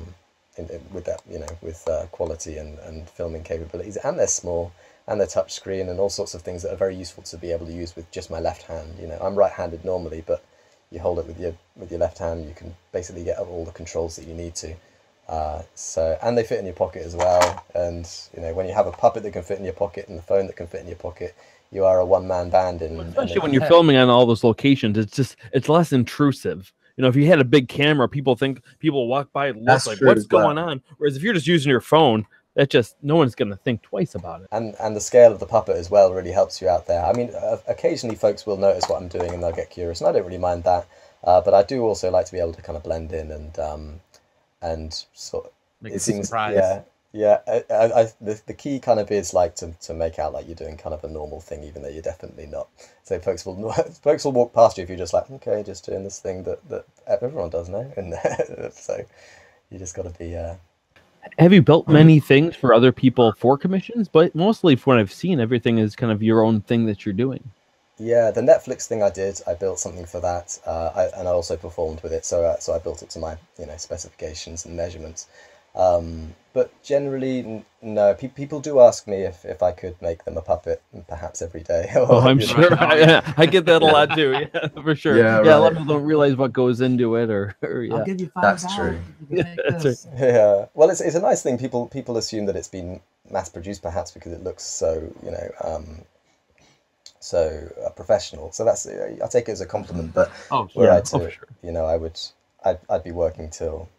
with that, with quality and filming capabilities, and they're small, and they're touch screen and all sorts of things that are very useful to be able to use with just my left hand. I'm right-handed normally, but you hold it with your left hand, you can basically get all the controls that you need to. And they fit in your pocket as well. And when you have a puppet that can fit in your pocket and the phone that can fit in your pocket, you are a one-man band. Especially when you're filming on all those locations, it's less intrusive. If you had a big camera, people walk by and look That's like, true what's as well. going on? Whereas if you're just using your phone, no one's going to think twice about it. And the scale of the puppet as well really helps you out there. I mean, occasionally folks will notice what I'm doing and they'll get curious, and I don't really mind that. But I do also like to be able to kind of blend in and sort of, Make it a seems, surprise. yeah. The key kind of is like to make out like you're doing kind of a normal thing, even though you're definitely not. So folks will walk past you if you're just like, okay, just doing this thing that everyone does now, and so you just got to be. Have you built many things for other people for commissions? But mostly, from what I've seen, everything is kind of your own thing that you're doing. Yeah, the Netflix thing I built something for that, and I also performed with it. So I built it to my specifications and measurements. But generally, no. People do ask me if I could make them a puppet, perhaps every day. Oh, I'm sure. Right. I get that a lot too. Yeah, for sure. Yeah, A lot right. of people don't realize what goes into it, or yeah. I'll give you That's $5 true. if you can make That's this. Yeah. Well, it's a nice thing. People assume that it's been mass produced, perhaps because it looks so professional. So that's I take it as a compliment. But Oh, were yeah. I to, Oh, for sure. I'd be working till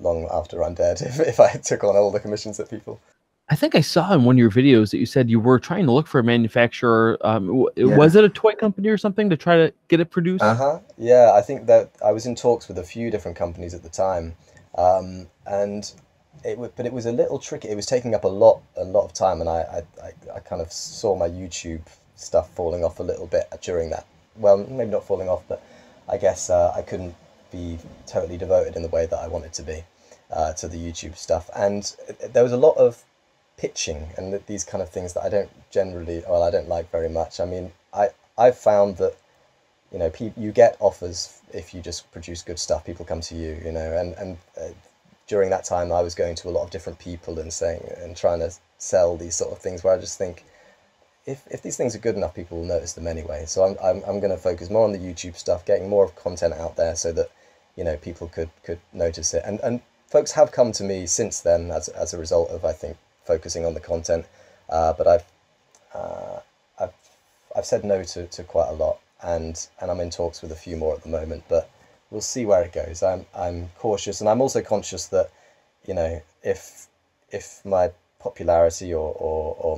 long after I'm dead if I took on all the commissions that people. I think I saw in one of your videos that you said you were trying to look for a manufacturer. Yeah. Was it a toy company or something to try to get it produced? Yeah, I think that I was in talks with a few different companies at the time, and but it was a little tricky. It was taking up a lot of time, and I kind of saw my YouTube stuff falling off a little bit during that. Well, maybe not falling off, but I guess I couldn't be totally devoted in the way that I wanted to be to the YouTube stuff, and there was a lot of pitching and these kind of things that I don't like very much. I mean, I've found that you get offers if you just produce good stuff. People come to you, and during that time I was going to a lot of different people and trying to sell these sort of things where I just think if these things are good enough, people will notice them anyway. So I'm going to focus more on the YouTube stuff, getting more of content out there so that people could notice it, and folks have come to me since then as a result of, I think, focusing on the content, but I've said no to quite a lot, and I'm in talks with a few more at the moment, but we'll see where it goes. I'm cautious, and I'm also conscious that if my popularity or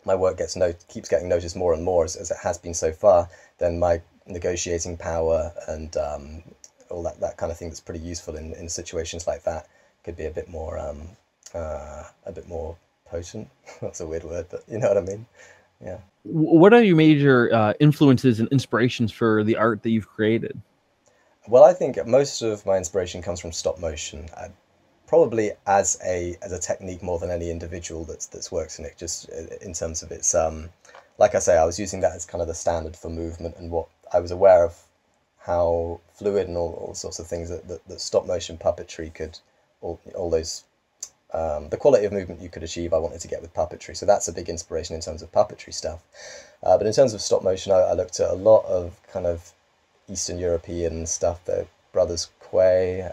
my work keeps getting noticed more and more as it has been so far, then my negotiating power and all that kind of thing that's pretty useful in situations like that could be a bit more potent. That's a weird word, but you know what I mean. Yeah. What are your major influences and inspirations for the art that you've created? Well, I think most of my inspiration comes from stop motion, probably as a technique more than any individual that's worked in it. Just in terms of its like I say, I was using that as kind of the standard for movement, and what I was aware of how fluid and all sorts of things that stop motion puppetry could, all those, the quality of movement you could achieve, I wanted to get with puppetry. So that's a big inspiration in terms of puppetry stuff. But in terms of stop motion, I looked at a lot of kind of Eastern European stuff. The brothers Quay,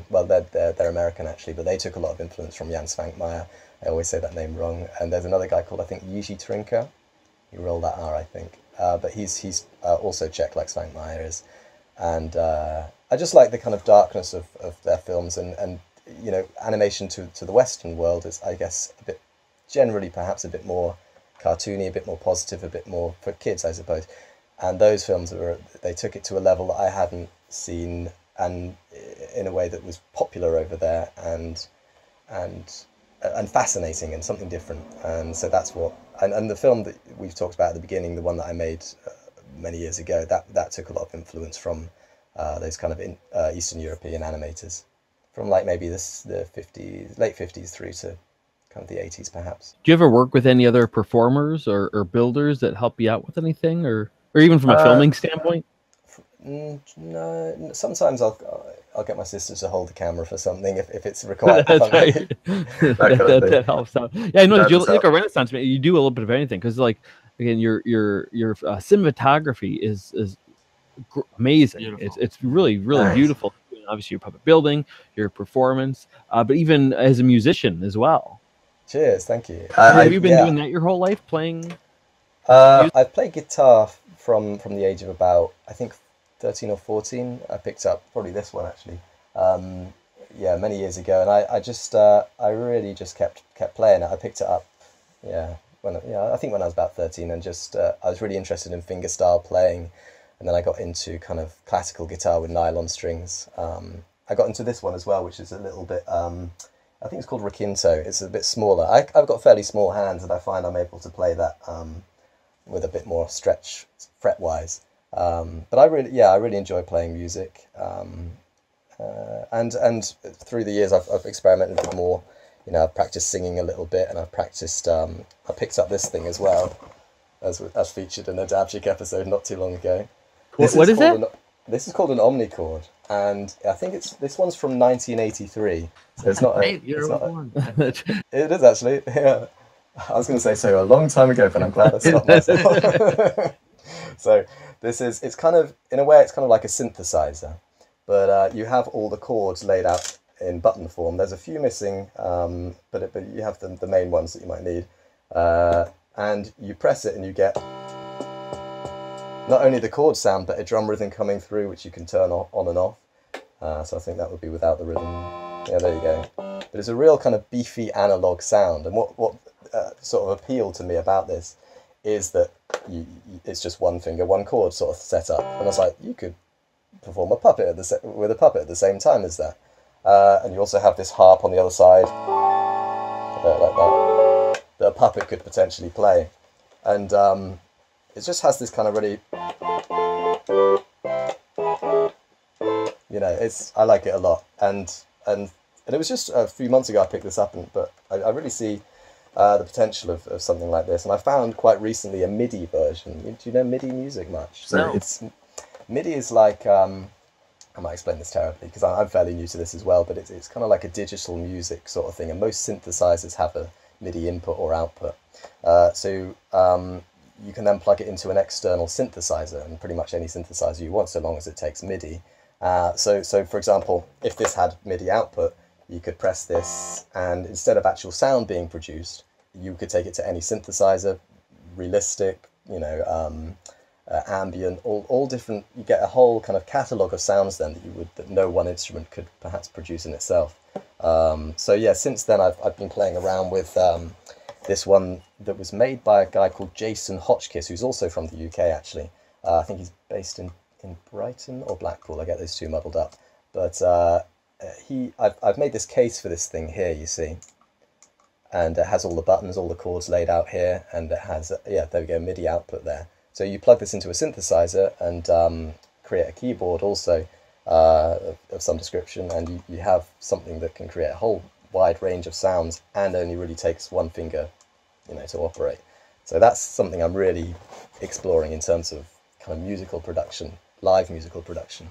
well, they're American actually, but they took a lot of influence from Jan Svankmajer. I always say that name wrong. And there's another guy called, I think, J.J. Trinker. You roll that R, I think. But he's also Czech, like Svankmajer is. And I just like the kind of darkness of their films, and you know, animation to the Western world is, I guess, a bit, generally perhaps a bit more cartoony, a bit more positive, a bit more for kids, I suppose. And those films they took it to a level that I hadn't seen, and in a way that was popular over there, and fascinating and something different. And so that's what, and the film that we've talked about at the beginning, the one that I made many years ago, that took a lot of influence from those kind of Eastern European animators, from like maybe the 50s, late 50s through to kind of the 80s perhaps. Do you ever work with any other performers or builders that help you out with anything, or even from a filming standpoint? No, sometimes I'll get my sister to hold the camera for something if it's required. That's right. that helps out. Yeah, I know you're like a Renaissance man. You do a little bit of anything, because like, again, your cinematography is amazing. It's really nice. Beautiful. Obviously, your puppet building, your performance, but even as a musician as well. Cheers, thank you. Have you been doing that your whole life, playing? I've played guitar from the age of about, I think, 13 or 14. I picked up probably this one actually. Many years ago, and I really just kept playing it. I picked it up, I think when I was about 13, and just I was really interested in fingerstyle playing. And then I got into kind of classical guitar with nylon strings. I got into this one as well, which is a little bit, I think it's called requinto. It's a bit smaller. I've got fairly small hands, and I find I'm able to play that with a bit more stretch fret-wise. But I really enjoy playing music. And through the years, I've experimented with more. You know, I've practiced singing a little bit, and I've practiced, I picked up this thing as well, as featured in a Dabchick episode not too long ago. What is it? This is called an omnichord, and I think this one's from 1983. So it's not. It is actually. Yeah, I was going to say so a long time ago, but I'm glad I stopped myself. So it's kind of, in a way, it's kind of like a synthesizer, but you have all the chords laid out in button form. There's a few missing, but you have the main ones that you might need, and you press it, and you get not only the chord sound, but a drum rhythm coming through, which you can turn on and off. So I think that would be without the rhythm. Yeah, there you go. But it's a real kind of beefy analog sound. And what sort of appealed to me about this is that it's just one finger, one chord sort of set up. And I was like, you could perform a puppet with a puppet at the same time as that. And you also have this harp on the other side, like that a puppet could potentially play. And it just has this kind of really, you know, I like it a lot. And it was just a few months ago I picked this up, but I really see the potential of something like this. And I found quite recently a MIDI version. Do you know MIDI music much? No. MIDI is like, I might explain this terribly because I'm fairly new to this as well, but it's kind of like a digital music sort of thing. And most synthesizers have a MIDI input or output. So you can then plug it into an external synthesizer, and pretty much any synthesizer you want, so long as it takes MIDI. So for example, if this had MIDI output, you could press this, and instead of actual sound being produced, you could take it to any synthesizer, realistic, you know, ambient, all different. You get a whole kind of catalogue of sounds then that no one instrument could perhaps produce in itself. So yeah, since then I've been playing around with this one that was made by a guy called Jason Hotchkiss, who's also from the UK actually. I think he's based in Brighton or Blackpool. I get those two muddled up. But I've made this case for this thing here, you see. And it has all the buttons, all the chords laid out here, and it has, there we go, MIDI output there. So you plug this into a synthesizer and create a keyboard also of some description, and you have something that can create a whole wide range of sounds and only really takes one finger, you know, to operate. So that's something I'm really exploring in terms of kind of musical production, live musical production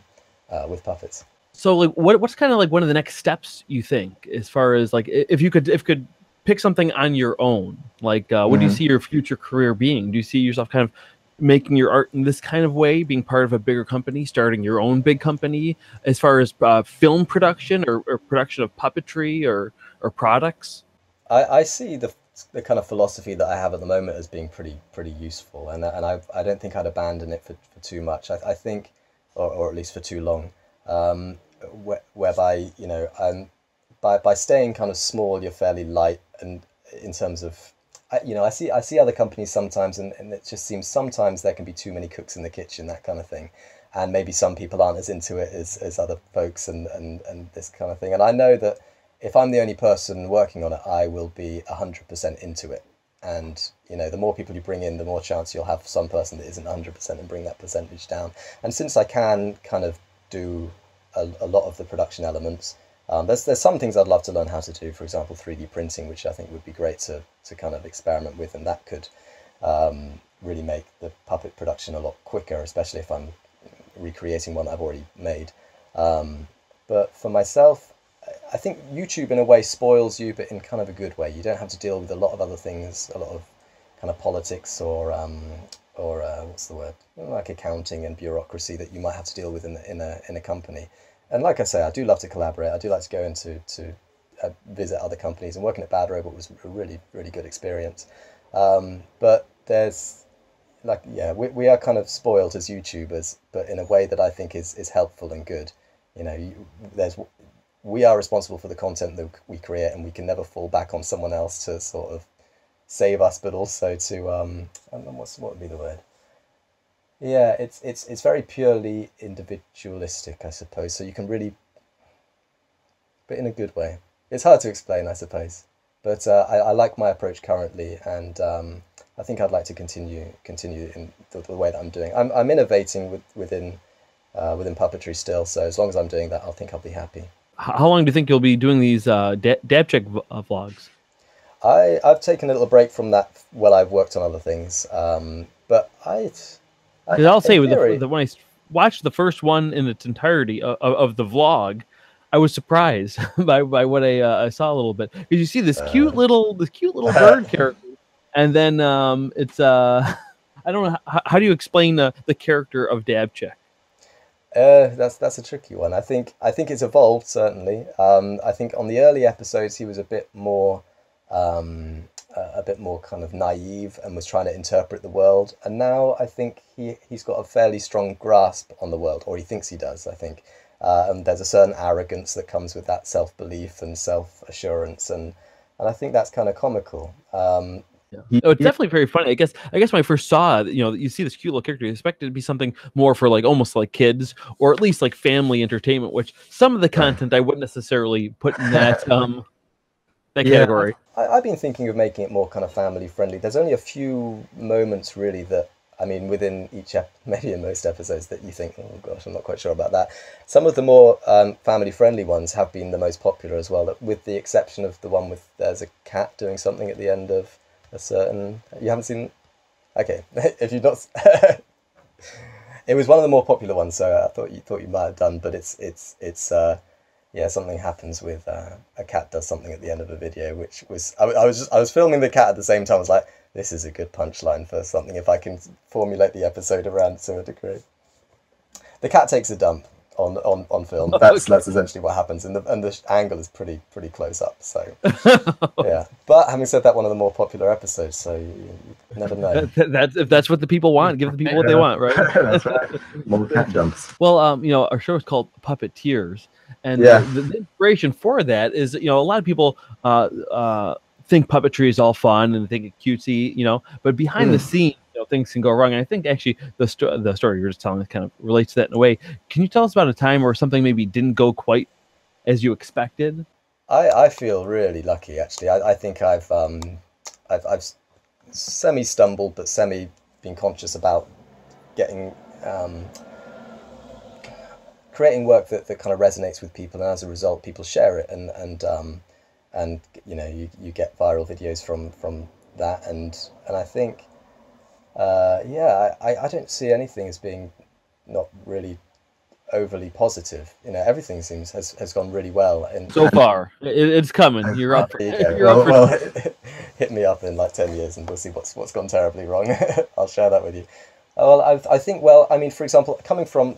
with puppets. So like what's kind of like one of the next steps you think, as far as like if you could pick something on your own, like what do you see your future career being? Do you see yourself kind of making your art in this kind of way, being part of a bigger company, starting your own big company, as far as film production or production of puppetry or products? I see the kind of philosophy that I have at the moment as being pretty useful, and I don't think I'd abandon it for too much. I think, or at least for too long, whereby, you know, by staying kind of small, you're fairly light, and in terms of, you know, I see other companies sometimes, and it just seems sometimes there can be too many cooks in the kitchen, that kind of thing, and maybe some people aren't as into it as other folks, and this kind of thing. And I know that if I'm the only person working on it, I will be 100% into it. And, you know, the more people you bring in, the more chance you'll have some person that isn't 100% and bring that percentage down. And since I can kind of do a lot of the production elements, there's some things I'd love to learn how to do, for example, 3D printing, which I think would be great to kind of experiment with, and that could really make the puppet production a lot quicker, especially if I'm recreating one I've already made. But for myself, I think YouTube in a way spoils you, but in kind of a good way. You don't have to deal with a lot of other things, a lot of kind of politics or what's the word, like accounting and bureaucracy that you might have to deal with in a company. And like I say, I do love to collaborate. I do like to go into visit other companies, and working at Bad Robot was a really good experience. But there's like, yeah, we are kind of spoiled as YouTubers, but in a way that I think is helpful and good. You know, we are responsible for the content that we create, and we can never fall back on someone else to sort of save us, but also to what would be the word? Yeah, it's very purely individualistic, I suppose. So you can really, but in a good way. It's hard to explain, I suppose. But I like my approach currently, and I think I'd like to continue in the way that I'm doing. I'm innovating within puppetry still. So as long as I'm doing that, I think I'll be happy. How long do you think you'll be doing these dab check vlogs? I've taken a little break from that while I've worked on other things. But I'll say when I watched the first one in its entirety of the vlog, I was surprised by what I saw a little bit, because you see this cute little bird character, and then it's I don't know, how do you explain the character of Dab Check? That's a tricky one. I think it's evolved, certainly. I think on the early episodes he was a bit more kind of naive and was trying to interpret the world, and now I think he's got a fairly strong grasp on the world, or he thinks he does, I think. And there's a certain arrogance that comes with that self-belief and self-assurance, and I think that's kind of comical. Yeah. Oh, it's definitely very funny. I guess when I first saw it, you know, you see this cute little character, you expect it to be something more for like almost like kids, or at least like family entertainment, which some of the content I wouldn't necessarily put in that category. I've been thinking of making it more kind of family friendly. There's only a few moments really that, I mean, within each maybe in most episodes, that you think, oh gosh, I'm not quite sure about that. Some of the more family friendly ones have been the most popular as well, with the exception of the one with there's a cat doing something at the end of a certain. You haven't seen? Okay, if you've not, it was one of the more popular ones, so I thought you might have done. But it's yeah, something happens with a cat does something at the end of a video, which was I was filming the cat at the same time. I was like, this is a good punchline for something if I can formulate the episode around it to a degree. The cat takes a dump on film. That's essentially what happens, and the angle is pretty close up. So yeah. But having said that, one of the more popular episodes, so you never know. If that's what the people want, give the people what they want, right? That's right. More cat jumps. Well, you know, our show is called Puppeteers, and the inspiration for that is, you know, a lot of people think puppetry is all fun and think it's cutesy, you know, but behind the scenes, you know, things can go wrong. And I think actually the story you're just telling kind of relates to that in a way. Can you tell us about a time where something maybe didn't go quite as you expected? I feel really lucky, actually. I think I've semi stumbled, but semi been conscious about getting creating work that kind of resonates with people, and as a result, people share it, and you know, you get viral videos from that, and I think Yeah, I don't see anything as being not really overly positive. You know, everything seems has gone really well. And So far, it's coming. You're up. there you go. You're up for Well, hit me up in like 10 years and we'll see what's gone terribly wrong. I'll share that with you. Well, I think, well, I mean, for example, coming from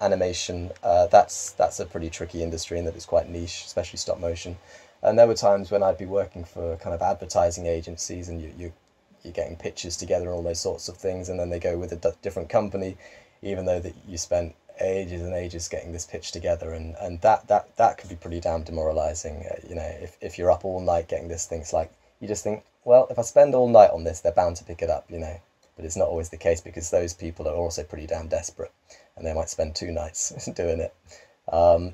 animation, that's a pretty tricky industry in that it's quite niche, especially stop motion. And there were times when I'd be working for kind of advertising agencies, and you're getting pitches together and all those sorts of things, and then they go with a different company, even though that you spent ages and ages getting this pitch together, and that could be pretty damn demoralizing. You know, if you're up all night getting this thing, it's like you just think, well, if I spend all night on this, they're bound to pick it up, you know. But it's not always the case, because those people are also pretty damn desperate, and they might spend 2 nights doing it.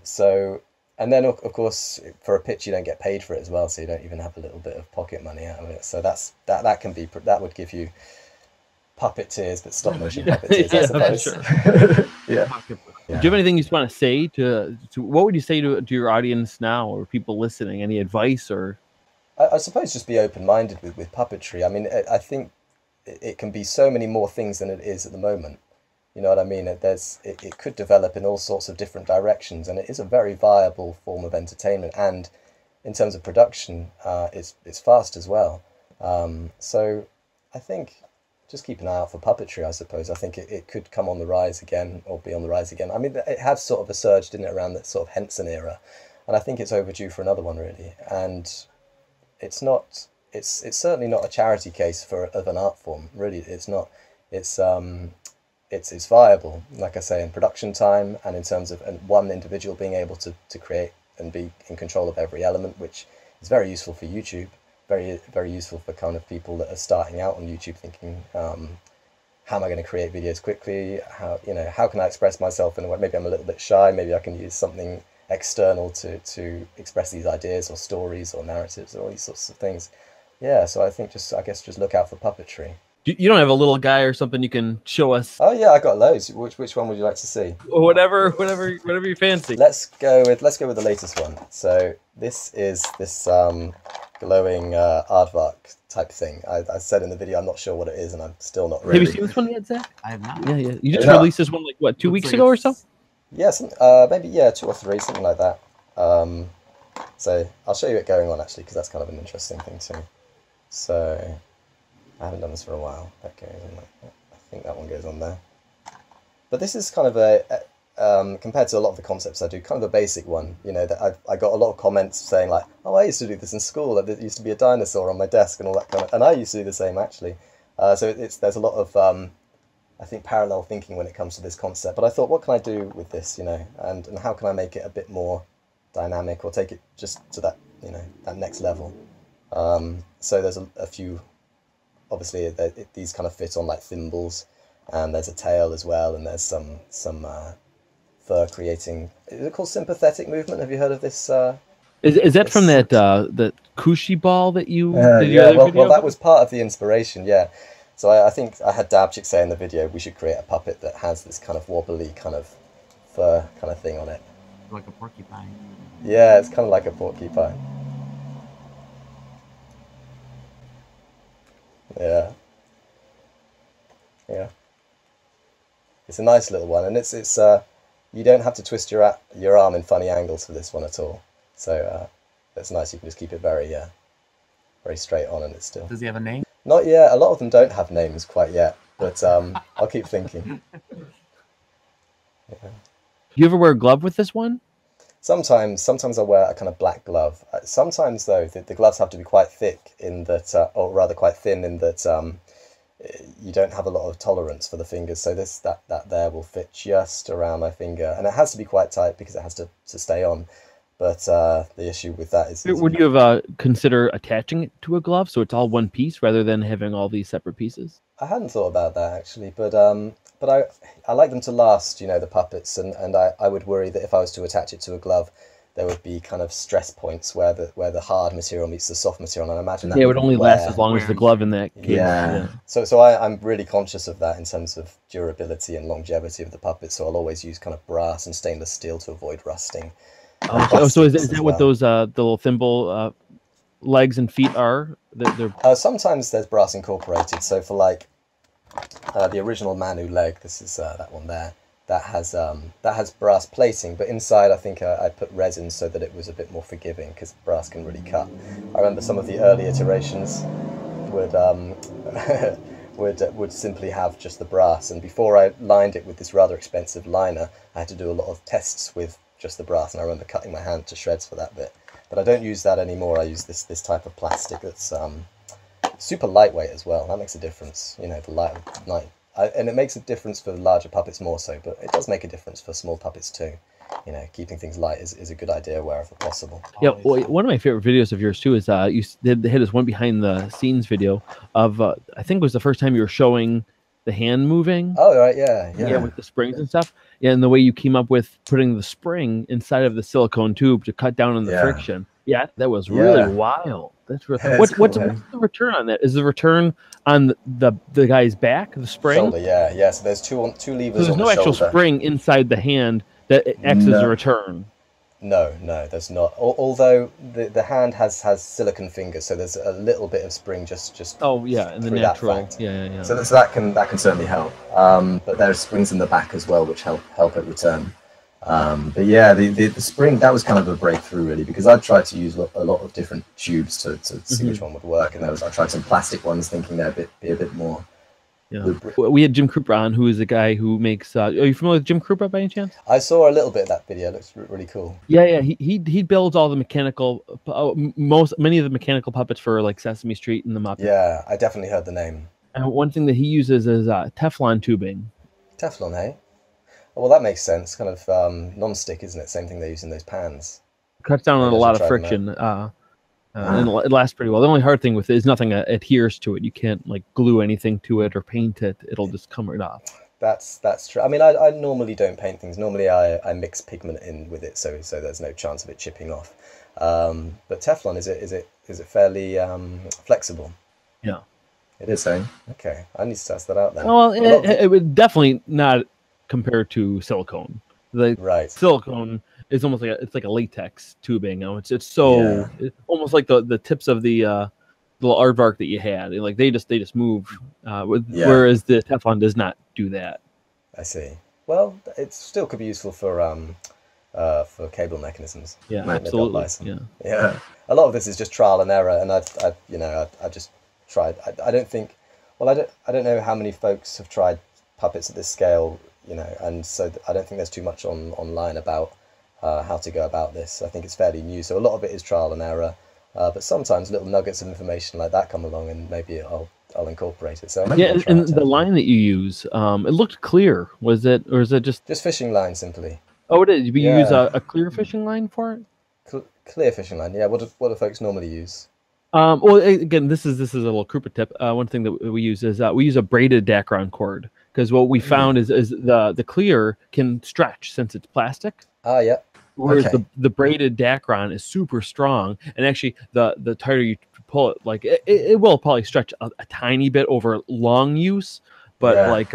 So, and then of course for a pitch you don't get paid for it as well, so you don't even have a little bit of pocket money out of it. So that would give you puppet tears, but stop motion puppet tears, I suppose. Sure. Yeah. Do you have anything you just want to say to what would you say to your audience now, or people listening? Any advice? Or I suppose just be open-minded with puppetry. I mean, I think it can be so many more things than it is at the moment. You know what I mean? It could develop in all sorts of different directions, and it is a very viable form of entertainment. And in terms of production, it's fast as well. So I think just keep an eye out for puppetry, I suppose. I think it could come on the rise again, or be on the rise again. I mean, it had sort of a surge, didn't it, around that sort of Henson era, and I think it's overdue for another one, really. And it's certainly not a charity case of an art form, really. It's not. It's viable, like I say, in production time, and in terms of one individual being able to create and be in control of every element, which is very useful for YouTube, very, very useful for kind of people that are starting out on YouTube, thinking, how am I going to create videos quickly? How can I express myself in a way? Maybe I'm a little bit shy. Maybe I can use something external to express these ideas or stories or narratives or all these sorts of things. Yeah, so I think just look out for puppetry. you don't have a little guy or something you can show us? Oh yeah, I got loads. Which one would you like to see? Whatever you fancy. Let's go with the latest one. So this is this glowing aardvark type thing. I said in the video I'm not sure what it is, and I'm still not really. Have you seen this one yet, Zach? I have not. Yeah. You just released this one like what, 2 weeks ago or so? Yeah, maybe 2 or 3, something like that. So I'll show you it going on actually, because that's kind of an interesting thing too. So I haven't done this for a while. That goes on like that. I think that one goes on there. But this is kind of a compared to a lot of the concepts I do, kind of a basic one. You know, that I got a lot of comments saying like, "Oh, I used to do this in school. There used to be a dinosaur on my desk and all that kind of." And I used to do the same actually. So there's a lot of I think parallel thinking when it comes to this concept. But I thought, what can I do with this? You know, and how can I make it a bit more dynamic, or take it just to that, you know, that next level. So there's a few. Obviously, these kind of fit on like thimbles, and there's a tail as well, and there's some fur creating. Is it called sympathetic movement? Have you heard of this? Is that from that Kushi ball that you? Yeah, well, that was part of the inspiration. Yeah, so I think I had Dabchik say in the video we should create a puppet that has this kind of wobbly kind of fur kind of thing on it. Like a porcupine. Yeah, it's kind of like a porcupine. Yeah. It's a nice little one, and it's you don't have to twist your arm in funny angles for this one at all. So it's nice. You can just keep it very straight on, and it's still. Does he have a name? Not yet. A lot of them don't have names quite yet, but I'll keep thinking. Yeah. Do you ever wear a glove with this one? Sometimes I wear a kind of black glove. Sometimes though, the gloves have to be quite thick in that, or rather quite thin in that you don't have a lot of tolerance for the fingers. So that there will fit just around my finger, and it has to be quite tight because it has to stay on. But the issue with that is would you have consider attaching it to a glove so it's all one piece rather than having all these separate pieces? I hadn't thought about that actually, but I like them to last, you know, the puppets, and I would worry that if I was to attach it to a glove, there would be kind of stress points where the hard material meets the soft material, and I imagine that it would only last as long as the glove in that case. Yeah. So I'm really conscious of that in terms of durability and longevity of the puppet. So I'll always use kind of brass and stainless steel to avoid rusting. So is that what those the little thimble legs and feet are? Sometimes there's brass incorporated. So for like The original Manu leg. This is that one there. That has brass plating, but inside I think I put resin so that it was a bit more forgiving, because brass can really cut. I remember some of the early iterations would would simply have just the brass, and before I lined it with this rather expensive liner, I had to do a lot of tests with just the brass, and I remember cutting my hand to shreds for that bit. But I don't use that anymore. I use this type of plastic that's super lightweight as well. That makes a difference, you know, the light. And it makes a difference for larger puppets more so, but it does make a difference for small puppets too. You know, keeping things light is a good idea wherever possible. Yeah, well, one of my favorite videos of yours too is you did hit us one behind the scenes video of I think it was the first time you were showing the hand moving. Oh right, yeah, with the springs and stuff. Yeah, and the way you came up with putting the spring inside of the silicone tube to cut down on the friction. Yeah, that was really wild. That's really what's the return on that? Is the return on the guy's back, the spring? Shoulder, yeah. So there's two levers. So there's on no the actual shoulder. spring inside the hand that acts as a return. No, there's not. Although the hand has silicone fingers, so there's a little bit of spring just. Oh yeah, in the natural. Yeah. So that can certainly help. But there's springs in the back as well, which help it return. But yeah, the spring, that was kind of a breakthrough really, because I tried to use a lot of different tubes to see which one would work, and I tried some plastic ones, thinking they'd be a bit more. Yeah, we had Jim Krupa on, who is the guy who makes. Are you familiar with Jim Krupa by any chance? I saw a little bit of that video. It looks really cool. Yeah. He builds all the mechanical, many of the mechanical puppets for like Sesame Street and the Muppets. Yeah, I definitely heard the name. And one thing that he uses is Teflon tubing. Teflon, eh? Well, that makes sense. Kind of non-stick, isn't it? Same thing they use in those pans. Cuts down on a lot of friction. And it lasts pretty well. The only hard thing with it is nothing adheres to it. You can't like glue anything to it or paint it. It'll just come right off. That's true. I mean, I normally don't paint things. Normally I mix pigment in with it, so there's no chance of it chipping off. But Teflon, is it fairly flexible? Yeah, it is. So okay, I need to test that out then. Well, it would definitely not compare to silicone. Silicone is almost like it's like a latex tubing. It's so it's almost like the tips of the little aardvark that you had. Like they just move. Whereas the Teflon does not do that. I see. Well, it still could be useful for cable mechanisms. Yeah, absolutely. Yeah. A lot of this is just trial and error, and I just tried. I don't know how many folks have tried puppets at this scale. You know, and so I don't think there's too much online about how to go about this. I think it's fairly new, so a lot of it is trial and error. But sometimes little nuggets of information like that come along, and maybe I'll incorporate it. So and the line that you use, it looked clear. Was it, or is it just fishing line simply? Oh, it is. You use a clear fishing line for it? Clear fishing line. Yeah. What do folks normally use? Well, again, this is a little Krupa tip. One thing that we use is we use a braided Dacron cord, because what we found is the clear can stretch since it's plastic. Yeah. Whereas the braided Dacron is super strong, and actually the tighter you pull it, like it will probably stretch a tiny bit over long use, but like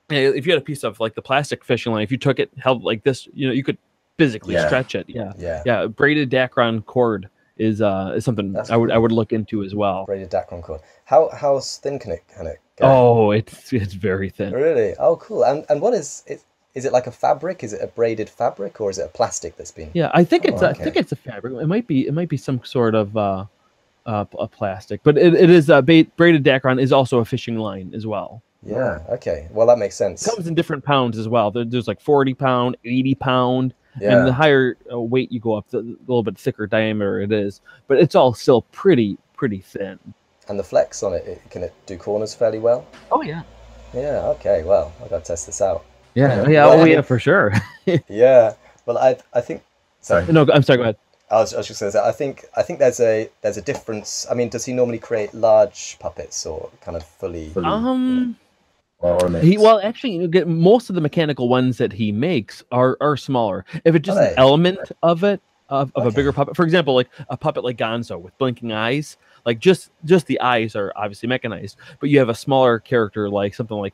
if you had a piece of like the plastic fishing line, if you took it held like this, you could physically stretch it. Yeah. Braided Dacron cord is something I would look into as well. Braided Dacron cord. How thin can it go? Oh, it's very thin. Really? Oh, cool. And what is it? Is it like a fabric? Is it a braided fabric, or is it a plastic that's been? Yeah, I think it's I think it's a fabric. It might be some sort of a plastic, but it is braided Dacron is also a fishing line as well. Yeah. Okay. Well, that makes sense. It comes in different pounds as well. There's like 40 pound, 80 pound. Yeah. And the higher weight you go up, the little bit thicker diameter it is. But it's all still pretty thin. And the flex on it, can it do corners fairly well? Oh, yeah. Yeah, okay. Well, I've got to test this out. Yeah, for sure. Yeah. Well, I think... Sorry. No, I'm sorry, go ahead. I was just going to say, I think there's a difference. I mean, does he normally create large puppets or kind of fully Well, actually, most of the mechanical ones that he makes are smaller. If it's just an element of it, of a bigger puppet, for example, like a puppet like Gonzo with blinking eyes, like just the eyes are obviously mechanized, but you have a smaller character like something like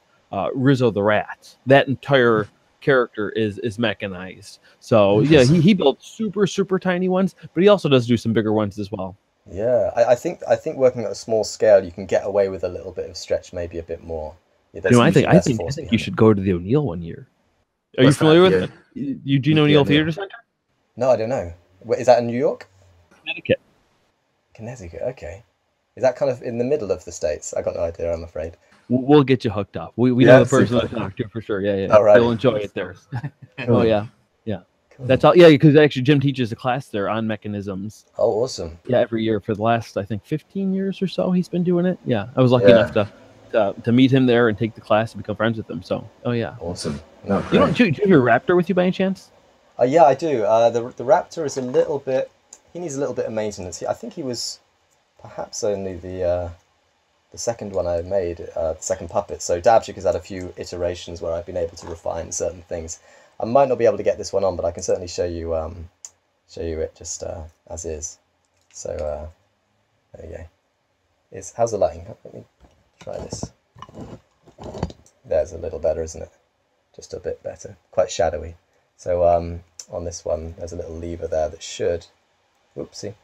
Rizzo the Rat. That entire character is mechanized. So yeah, he built super tiny ones, but he also does do some bigger ones as well. Yeah, I think working at a small scale, you can get away with a little bit of stretch, maybe a bit more. there's You know, I usually less think force you behind it. should go to the O'Neill one year. Are you What's that, familiar with the- Eugene the O'Neill O'Neill? Theater Center? No, I don't know. Wait, is that in New York? Connecticut. Connecticut, okay. Is that kind of in the middle of the States? I got no idea, I'm afraid. We'll get you hooked up. We Yeah, know the person super. to talk to for sure. Yeah. Alrighty. You'll enjoy it there. Cool. Oh yeah. Cool. That's all. Yeah, because actually Jim teaches a class there on mechanisms. Oh, awesome. Yeah, every year for the last, I think, 15 years or so, he's been doing it. Yeah, I was lucky Yeah. enough to meet him there and take the class and become friends with him. So, oh yeah. Awesome. No, You don't great. do you have your Raptor with you by any chance? Yeah, I do. The Raptor is a little bit. He needs a little bit of maintenance. I think he was perhaps only the second one I made, the second puppet. So Dabchick has had a few iterations where I've been able to refine certain things. I might not be able to get this one on, but I can certainly show you it just as is. So there you go. How's the lighting? Let me try this. There's a little better, isn't it? Just a bit better. Quite shadowy. So on this one, there's a little lever there that should. Whoopsie.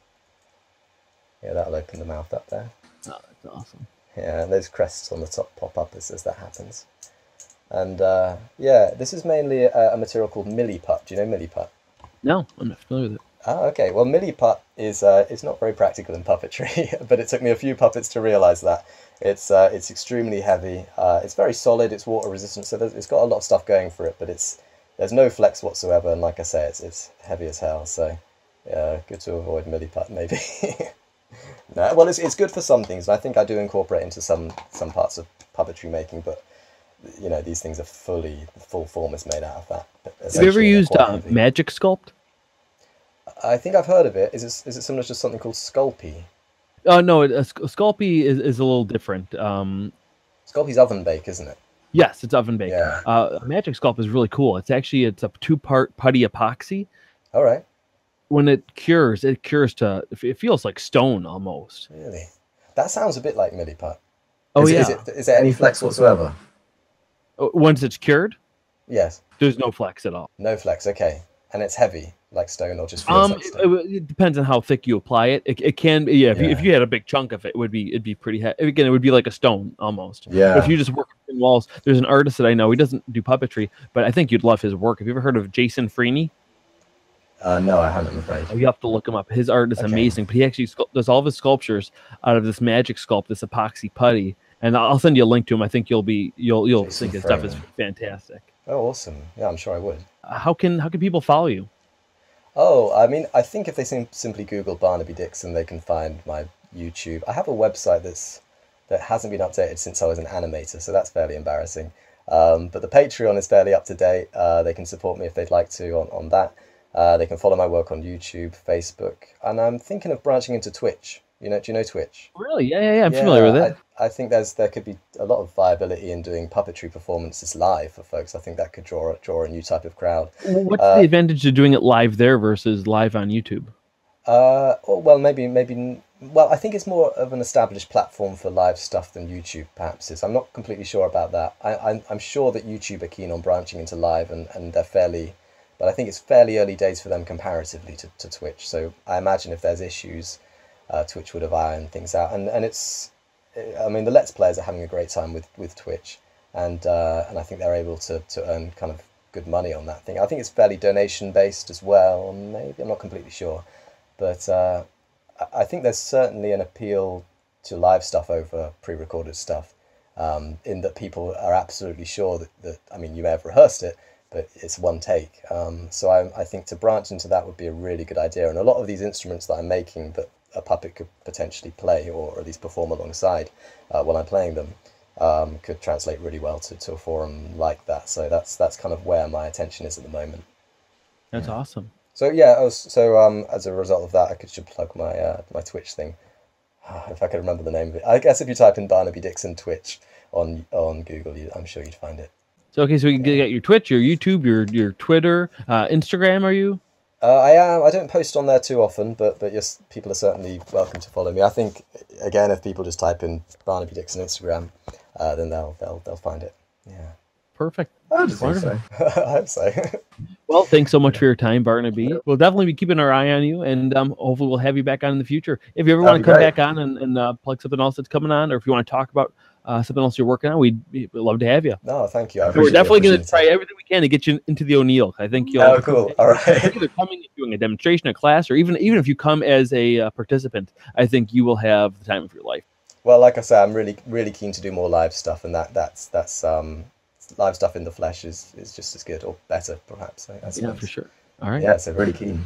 Yeah, that'll open the mouth up there. Oh, that's awesome. Yeah, and those crests on the top pop up as that happens. And yeah, this is mainly a material called milliput. Do you know milliput? No, I'm not familiar with it. Ah, okay. Well, milliput is it's not very practical in puppetry, but it took me a few puppets to realise that. It's extremely heavy. It's very solid. It's water resistant, so it's got a lot of stuff going for it. But there's no flex whatsoever, and like I say, it's heavy as hell. So yeah, good to avoid milliput maybe. No, well, it's good for some things, and I think I do incorporate into some parts of puppetry making, but you know, these things are the full form is made out of that. Have you ever Essentially, they're used quite heavy. Magic Sculpt? I think I've heard of it. Is it similar to something called Sculpey? Oh no, Sculpey is a little different. Sculpey's oven bake, isn't it? Yes, it's oven baked. Yeah. Magic Sculpt is really cool. It's a 2-part putty epoxy. All right. When it cures to it feels like stone almost. Really? That sounds a bit like milliput. Oh Is yeah. Is there Any flex whatsoever? Once it's cured, Yes. there's no flex at all. No flex. Okay. And it's heavy, like stone, or just feels like stone. It depends on how thick you apply it. It can be, yeah. If you had a big chunk of it, it'd be pretty heavy. Again, it would be like a stone almost. Yeah. But if you just work in walls, there's an artist that I know. He doesn't do puppetry, but I think you'd love his work. Have you ever heard of Jason Freeney? No, I haven't, I'm afraid. Oh, you have to look him up. His art is Okay. amazing, but he actually does all of his sculptures out of this Magic Sculpt, this epoxy putty. And I'll send you a link to him. I think you'll Jason think his stuff is Freeney. fantastic. Oh, awesome. Yeah, I'm sure I would. How can people follow you? Oh, I mean, I think if they simply Google Barnaby Dixon, they can find my YouTube. I have a website that hasn't been updated since I was an animator, so that's fairly embarrassing. But the Patreon is fairly up to date. They can support me if they'd like to on that. They can follow my work on YouTube, Facebook, and I'm thinking of branching into Twitch. Do you know Twitch? Really? Yeah. I'm familiar with it. I think there could be a lot of viability in doing puppetry performances live for folks. I think that could draw a new type of crowd. What's the advantage of doing it live there versus live on YouTube? Well, maybe. Well, I think it's more of an established platform for live stuff than YouTube perhaps is. I'm not completely sure about that. I'm sure that YouTube are keen on branching into live, and they're fairly, but I think it's fairly early days for them comparatively to Twitch. So I imagine if there's issues, Twitch would have ironed things out. And it's, I mean, the Let's Players are having a great time with Twitch, and I think they're able to earn kind of good money on that thing. I think it's fairly donation based as well. Maybe, I'm not completely sure, but I think there's certainly an appeal to live stuff over pre-recorded stuff, in that people are absolutely sure that I mean, you may have rehearsed it, but it's one take. So I think to branch into that would be a really good idea. And a lot of these instruments that I'm making that a puppet could potentially play, or at least perform alongside while I'm playing them, could translate really well to a forum like that. So that's kind of where my attention is at the moment. That's awesome. So yeah, as a result of that, I should plug my Twitch thing. If I could remember the name of it. I guess if you type in Barnaby Dixon Twitch on Google, I'm sure you'd find it. So okay, so you can get your Twitch, your YouTube, your Twitter, Instagram. Are you? I am. I don't post on there too often, but yes, people are certainly welcome to follow me. I think again, if people just type in Barnaby Dixon Instagram, then they'll find it. Yeah. Perfect. I just think so. I hope so. Well, thanks so much for your time, Barnaby. We'll definitely be keeping our eye on you, and hopefully we'll have you back on in the future. If you ever want to That'd be come great. back on and plug something else that's coming on, or if you want to talk about something else you're working on, we'd love to have you. No, thank you. I We're appreciate the definitely going to opportunity. try everything we can to get you into the O'Neill. I think you'll. Oh, cool. All right. Either coming and doing a demonstration, a class, or even if you come as a participant, I think you will have the time of your life. Well, like I say, I'm really keen to do more live stuff, and that's live stuff in the flesh is just as good or better, perhaps. Yeah, for sure. All right. Yeah, so Really keen.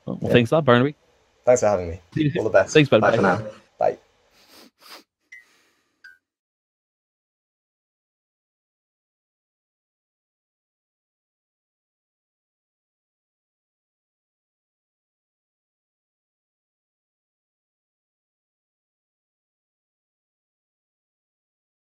Well, thanks a lot, Barnaby. Thanks for having me. All the best. Thanks, bud. Bye for now. Bye.